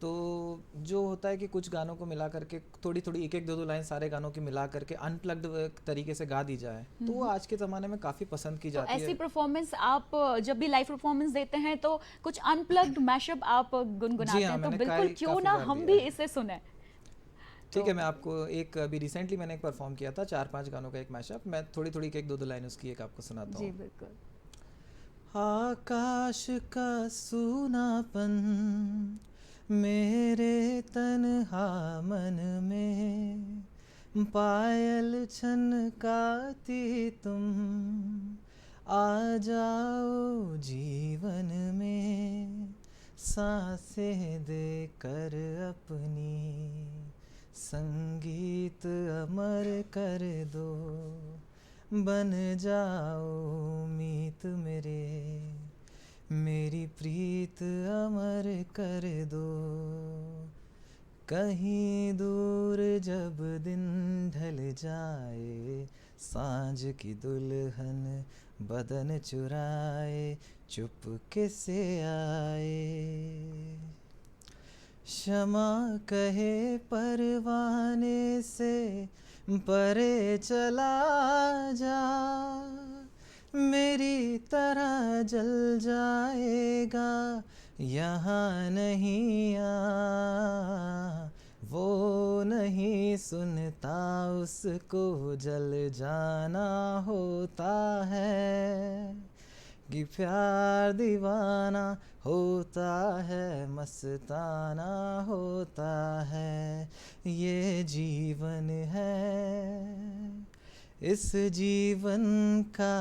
तो जो होता है कि कुछ गानों को मिला करके थोड़ी थोड़ी एक एक दो दो लाइन सारे गानों की मिला करके अनप्लग्ड तरीके से गा दी जाए, तो वो आज के ज़माने में काफ़ी पसंद की तो जाती ऐसी है। परफॉर्मेंस आप जब भी लाइव परफॉर्मेंस देते हैं तो कुछ अनप्लग्ड मैशअप आप गुनगुनाते जी हाँ, हैं, तो मैंने बिल्कुल काफ़ी क्यों ना बार हम दिया भी है। इसे सुने। ठीक है, मैं आपको एक अभी रिसेंटली मैंने एक परफॉर्म किया था 4-5 गानों का एक मैशअप, मैं थोड़ी थोड़ी एक दो दो लाइन उसकी एक आपको सुनाता जी हूँ। बिल्कुल। आकाश का सूनापन मेरे तन्हा मन में, पायल छनकाती तुम आ जाओ जीवन में, सांसें देकर अपनी संगीत अमर कर दो, बन जाओ मीत मेरे, मेरी प्रीत अमर कर दो, कहीं दूर जब दिन ढल जाए, सांझ की दुल्हन बदन चुराए चुपके से आए, क्षमा कहे परवाने से परे चला जा, मेरी तरह जल जाएगा यहाँ नहीं आ, वो नहीं सुनता उसको जल जाना होता है, कि प्यार दीवाना होता है मस्ताना होता है, ये जीवन है इस जीवन का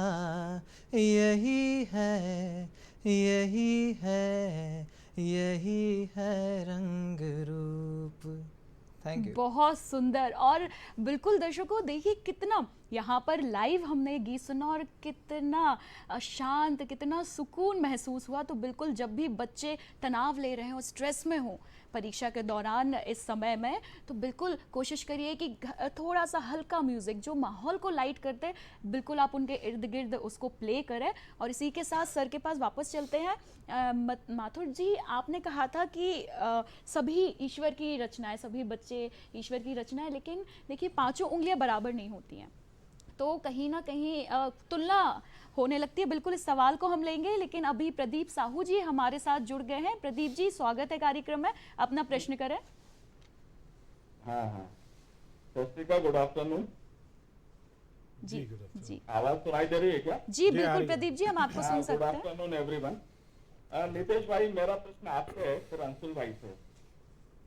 यही है, यही है, यही है रंग रूप। Thank you. बहुत सुंदर। और बिल्कुल दर्शकों देखिए कितना यहाँ पर लाइव हमने गीत सुना और कितना शांत, कितना सुकून महसूस हुआ। तो बिल्कुल जब भी बच्चे तनाव ले रहे हो, स्ट्रेस में हो परीक्षा के दौरान इस समय में, तो बिल्कुल कोशिश करिए कि थोड़ा सा हल्का म्यूज़िक जो माहौल को लाइट करते, बिल्कुल आप उनके इर्द गिर्द उसको प्ले करें। और इसी के साथ सर के पास वापस चलते हैं। माथुर जी, आपने कहा था कि सभी ईश्वर की रचनाएं, सभी बच्चे ईश्वर की रचना है, लेकिन देखिए पांचों उंगलियां बराबर नहीं होती हैं, तो कहीं ना कहीं तुलना होने लगती है। बिल्कुल इस सवाल को हम लेंगे, लेकिन अभी प्रदीप साहू जी हमारे साथ जुड़ गए हैं। प्रदीप जी, स्वागत है कार्यक्रम में, अपना प्रश्न करें। हाँ, स्वस्तिका, गुड आफ्टरनून। जी जी आवाज सुनाई दे रही है क्या? जी बिल्कुल प्रदीप जी, हम आपको सुन गुड सकते हैं। Afternoon everyone. नितेश भाई, मेरा प्रश्न आपसे है, फिर अंशुल भाई से।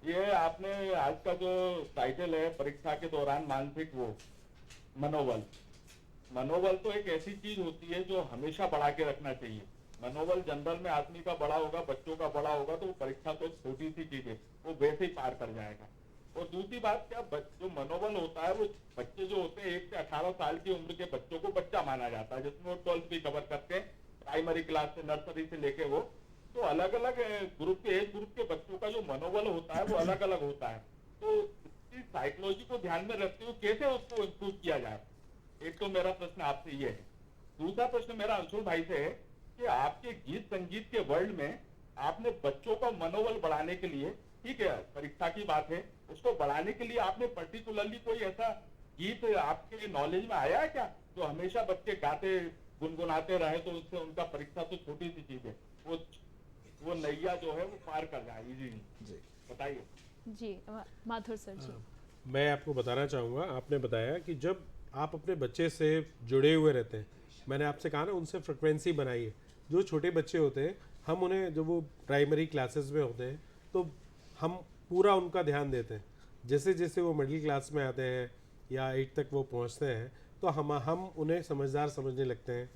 ये आपने आज का जो टाइटल है, परीक्षा के दौरान मानसिक वो मनोबल। मनोबल तो एक ऐसी चीज होती है जो हमेशा बढ़ा के रखना चाहिए। मनोबल जनरल में आदमी का बड़ा होगा, बच्चों का बड़ा होगा, तो वो परीक्षा तो छोटी सी चीज है, वो वैसे ही पार कर जाएगा। और दूसरी बात क्या, जो मनोबल होता है वो बच्चे जो होते हैं 1 से 18 साल की उम्र के बच्चों को बच्चा माना जाता है, जिसमें वो 12th भी कवर करते हैं, प्राइमरी क्लास से, नर्सरी से लेके वो, तो अलग अलग ग्रुप के, एज ग्रुप के बच्चों का जो मनोबल होता है वो अलग अलग होता है। तो इसकी साइकोलॉजी को ध्यान में रखते हुए कैसे उसको इम्प्रूव किया जाए, एक तो मेरा प्रश्न आपसे ये है। दूसरा प्रश्न मेरा अंशुल भाई से है कि आपके गीत संगीत के वर्ल्ड में आपने बच्चों का मनोबल बढ़ाने के लिए, ठीक है परीक्षा की बात है, उसको बढ़ाने के लिए आपने पर्टिकुलरली कोई ऐसा गीत आपके नॉलेज में आया है क्या, जो हमेशा बच्चे गाते गुनगुनाते रहे, तो उससे उनका परीक्षा तो छोटी सी चीज है, वो नैया जो है वो पार कर जाए इजीली? जी बताइए। जी माथुर सर जी। मैं आपको बताना चाहूँगा, आपने बताया कि जब आप अपने बच्चे से जुड़े हुए रहते हैं, मैंने आपसे कहा ना उनसे फ्रिक्वेंसी बनाइए। जो छोटे बच्चे होते हैं हम उन्हें, जब वो प्राइमरी क्लासेस में होते हैं तो हम पूरा उनका ध्यान देते हैं। जैसे जैसे वो मिडिल क्लास में आते हैं या 8 तक वो पहुंचते हैं तो हम उन्हें समझदार समझने लगते हैं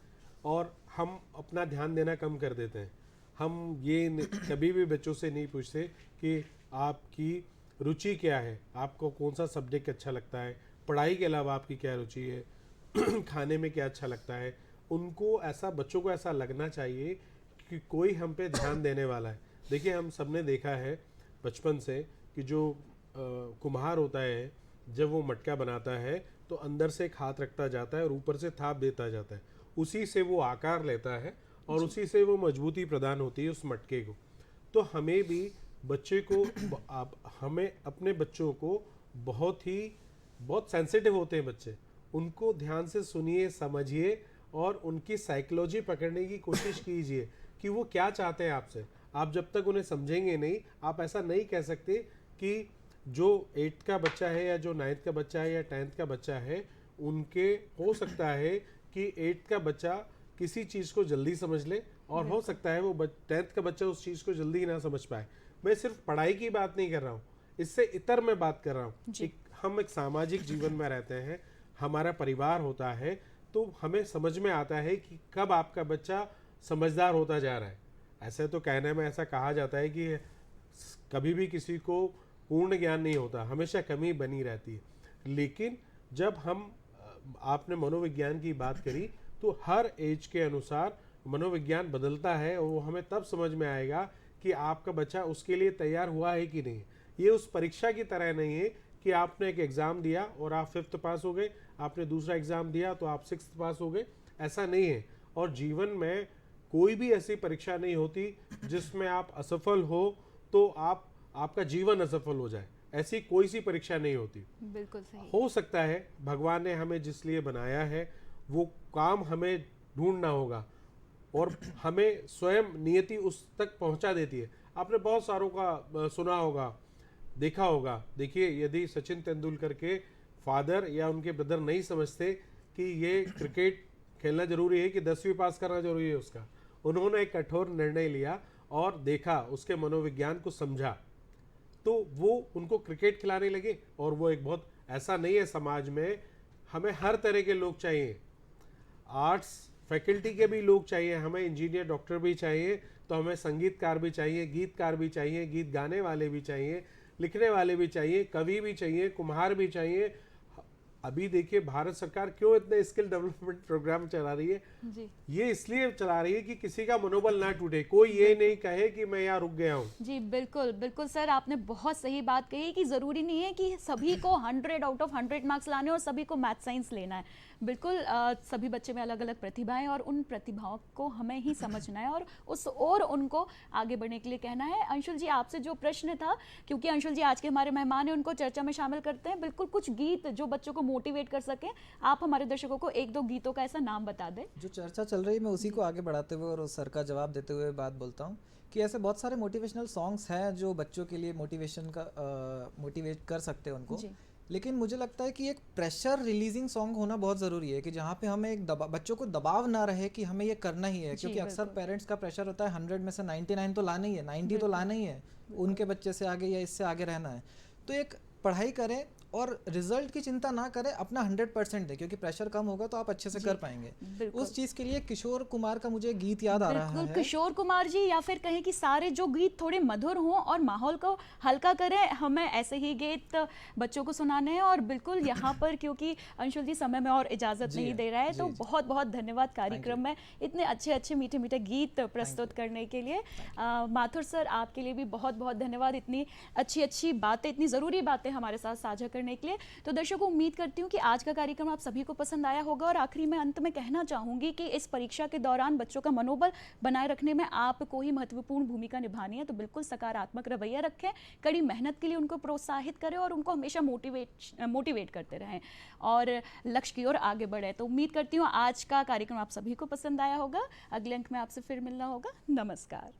और हम अपना ध्यान देना कम कर देते हैं। हम ये कभी भी बच्चों से नहीं पूछते कि आपकी रुचि क्या है, आपको कौन सा सब्जेक्ट अच्छा लगता है, पढ़ाई के अलावा आपकी क्या रुचि है, खाने में क्या अच्छा लगता है। उनको ऐसा, बच्चों को ऐसा लगना चाहिए कि कोई हम पे ध्यान देने वाला है। देखिए हम सबने देखा है बचपन से कि जो कुम्हार होता है जब वो मटका बनाता है तो अंदर से एक हाथ रखता जाता है और ऊपर से थाप देता जाता है, उसी से वो आकार लेता है और उसी से वो मजबूती प्रदान होती है उस मटके को। तो हमें भी बच्चे को हमें अपने बच्चों को बहुत सेंसिटिव होते हैं बच्चे, उनको ध्यान से सुनिए, समझिए और उनकी साइकोलॉजी पकड़ने की कोशिश कीजिए कि वो क्या चाहते हैं आपसे। आप जब तक उन्हें समझेंगे नहीं, आप ऐसा नहीं कह सकते कि जो 8th का बच्चा है या जो 9th का बच्चा है या 10th का बच्चा है, उनके हो सकता है कि 8th का बच्चा किसी चीज़ को जल्दी समझ ले और हो सकता है वो 10th का बच्चा उस चीज़ को जल्दी ना समझ पाए। मैं सिर्फ पढ़ाई की बात नहीं कर रहा हूँ, इससे इतर मैं बात कर रहा हूँ। हम एक सामाजिक जीवन में रहते हैं, हमारा परिवार होता है, तो हमें समझ में आता है कि कब आपका बच्चा समझदार होता जा रहा है। ऐसे तो कहने में ऐसा कहा जाता है कि कभी भी किसी को पूर्ण ज्ञान नहीं होता, हमेशा कमी बनी रहती है। लेकिन जब आपने मनोविज्ञान की बात करी तो हर एज के अनुसार मनोविज्ञान बदलता है और वो हमें तब समझ में आएगा कि आपका बच्चा उसके लिए तैयार हुआ है कि नहीं। ये उस परीक्षा की तरह नहीं है कि आपने एक एग्ज़ाम दिया और आप 5th पास हो गए, आपने दूसरा एग्ज़ाम दिया तो आप 6th पास हो गए, ऐसा नहीं है। और जीवन में कोई भी ऐसी परीक्षा नहीं होती जिसमें आप असफल हो तो आपका जीवन असफल हो जाए, ऐसी कोई सी परीक्षा नहीं होती। बिल्कुल सही। हो सकता है भगवान ने हमें जिस लिए बनाया है वो काम हमें ढूंढना होगा और हमें स्वयं नियति उस तक पहुंचा देती है। आपने बहुत सारों का सुना होगा, देखा होगा। देखिए यदि सचिन तेंदुलकर के फादर या उनके ब्रदर नहीं समझते कि ये क्रिकेट खेलना जरूरी है, कि 10वीं पास करना जरूरी है उसका, उन्होंने एक कठोर निर्णय लिया और देखा, उसके मनोविज्ञान को समझा, तो वो उनको क्रिकेट खिलाने लगे। और वो एक बहुत, ऐसा नहीं है समाज में हमें हर तरह के लोग चाहिए, आर्ट्स फैकल्टी के भी लोग चाहिए, हमें इंजीनियर डॉक्टर भी चाहिए, तो हमें संगीतकार भी चाहिए, गीतकार भी चाहिए, गीत गाने वाले भी चाहिए, लिखने वाले भी चाहिए, कवि भी चाहिए, कुम्हार भी चाहिए। अभी देखिए भारत सरकार क्यों इतने स्किल डेवलपमेंट प्रोग्राम चला रही है जी। ये इसलिए चला रही है कि किसी का मनोबल ना टूटे, कोई ये नहीं कहे कि मैं यहाँ रुक गया हूँ। जी बिल्कुल बिल्कुल सर, आपने बहुत सही बात कही कि ज़रूरी नहीं है कि सभी को 100 आउट ऑफ 100 मार्क्स लाने और सभी को मैथ साइंस लेना है। बिल्कुल सभी बच्चे में अलग अलग प्रतिभाएं और उन प्रतिभाओं को हमें ही समझना है और उनको आगे बढ़ने के लिए कहना है। अंशुल जी, आपसे जो प्रश्न था, क्योंकि अंशुल जी आज के हमारे मेहमान हैं, उनको चर्चा में शामिल करते हैं। बिल्कुल कुछ गीत जो बच्चों को मोटिवेट कर सकें, आप हमारे दर्शकों को 1-2 गीतों का ऐसा नाम बता दें। जो चर्चा चल रही है मैं उसी को आगे बढ़ाते हुए और सर का जवाब देते हुए बात बोलता हूँ कि ऐसे बहुत सारे मोटिवेशनल सॉन्ग्स हैं जो बच्चों के लिए मोटिवेट कर सकते हैं उनको। लेकिन मुझे लगता है कि एक प्रेशर रिलीजिंग सॉन्ग होना बहुत ज़रूरी है, कि जहाँ पे हमें एक बच्चों को दबाव ना रहे कि हमें ये करना ही है, क्योंकि अक्सर पेरेंट्स का प्रेशर होता है 100 में से 99 तो लाना ही है, 90 तो लाना ही है, उनके बच्चे से आगे या इससे आगे रहना है। तो एक पढ़ाई करें और रिजल्ट की चिंता ना करें, अपना 100% दें, क्योंकि प्रेशर कम होगा तो आप अच्छे से कर पाएंगे। उस चीज़ के लिए किशोर कुमार का मुझे गीत याद आ रहा है। बिल्कुल, किशोर कुमार जी, या फिर कहें कि सारे जो गीत थोड़े मधुर हों और माहौल को हल्का करें, हमें ऐसे ही गीत बच्चों को सुनाने हैं। और बिल्कुल यहाँ पर क्योंकि अंशुल जी समय में और इजाज़त नहीं दे रहा है, तो बहुत बहुत धन्यवाद कार्यक्रम में इतने अच्छे अच्छे मीठे मीठे गीत प्रस्तुत करने के लिए। माथुर सर, आपके लिए भी बहुत बहुत धन्यवाद, इतनी अच्छी अच्छी बातें, इतनी ज़रूरी बातें हमारे साथ साझा करने के लिए। तो दर्शकों, उम्मीद करती हूँ कि आज का कार्यक्रम आप सभी को पसंद आया होगा। और आखिरी में अंत में कहना चाहूँगी कि इस परीक्षा के दौरान बच्चों का मनोबल बनाए रखने में आपको ही महत्वपूर्ण भूमिका निभानी है। तो बिल्कुल सकारात्मक रवैया रखें, कड़ी मेहनत के लिए उनको प्रोत्साहित करें और उनको हमेशा मोटिवेट करते रहें और लक्ष्य की ओर आगे बढ़े। तो उम्मीद करती हूँ आज का कार्यक्रम आप सभी को पसंद आया होगा। अगले अंक में आपसे फिर मिलना होगा। नमस्कार।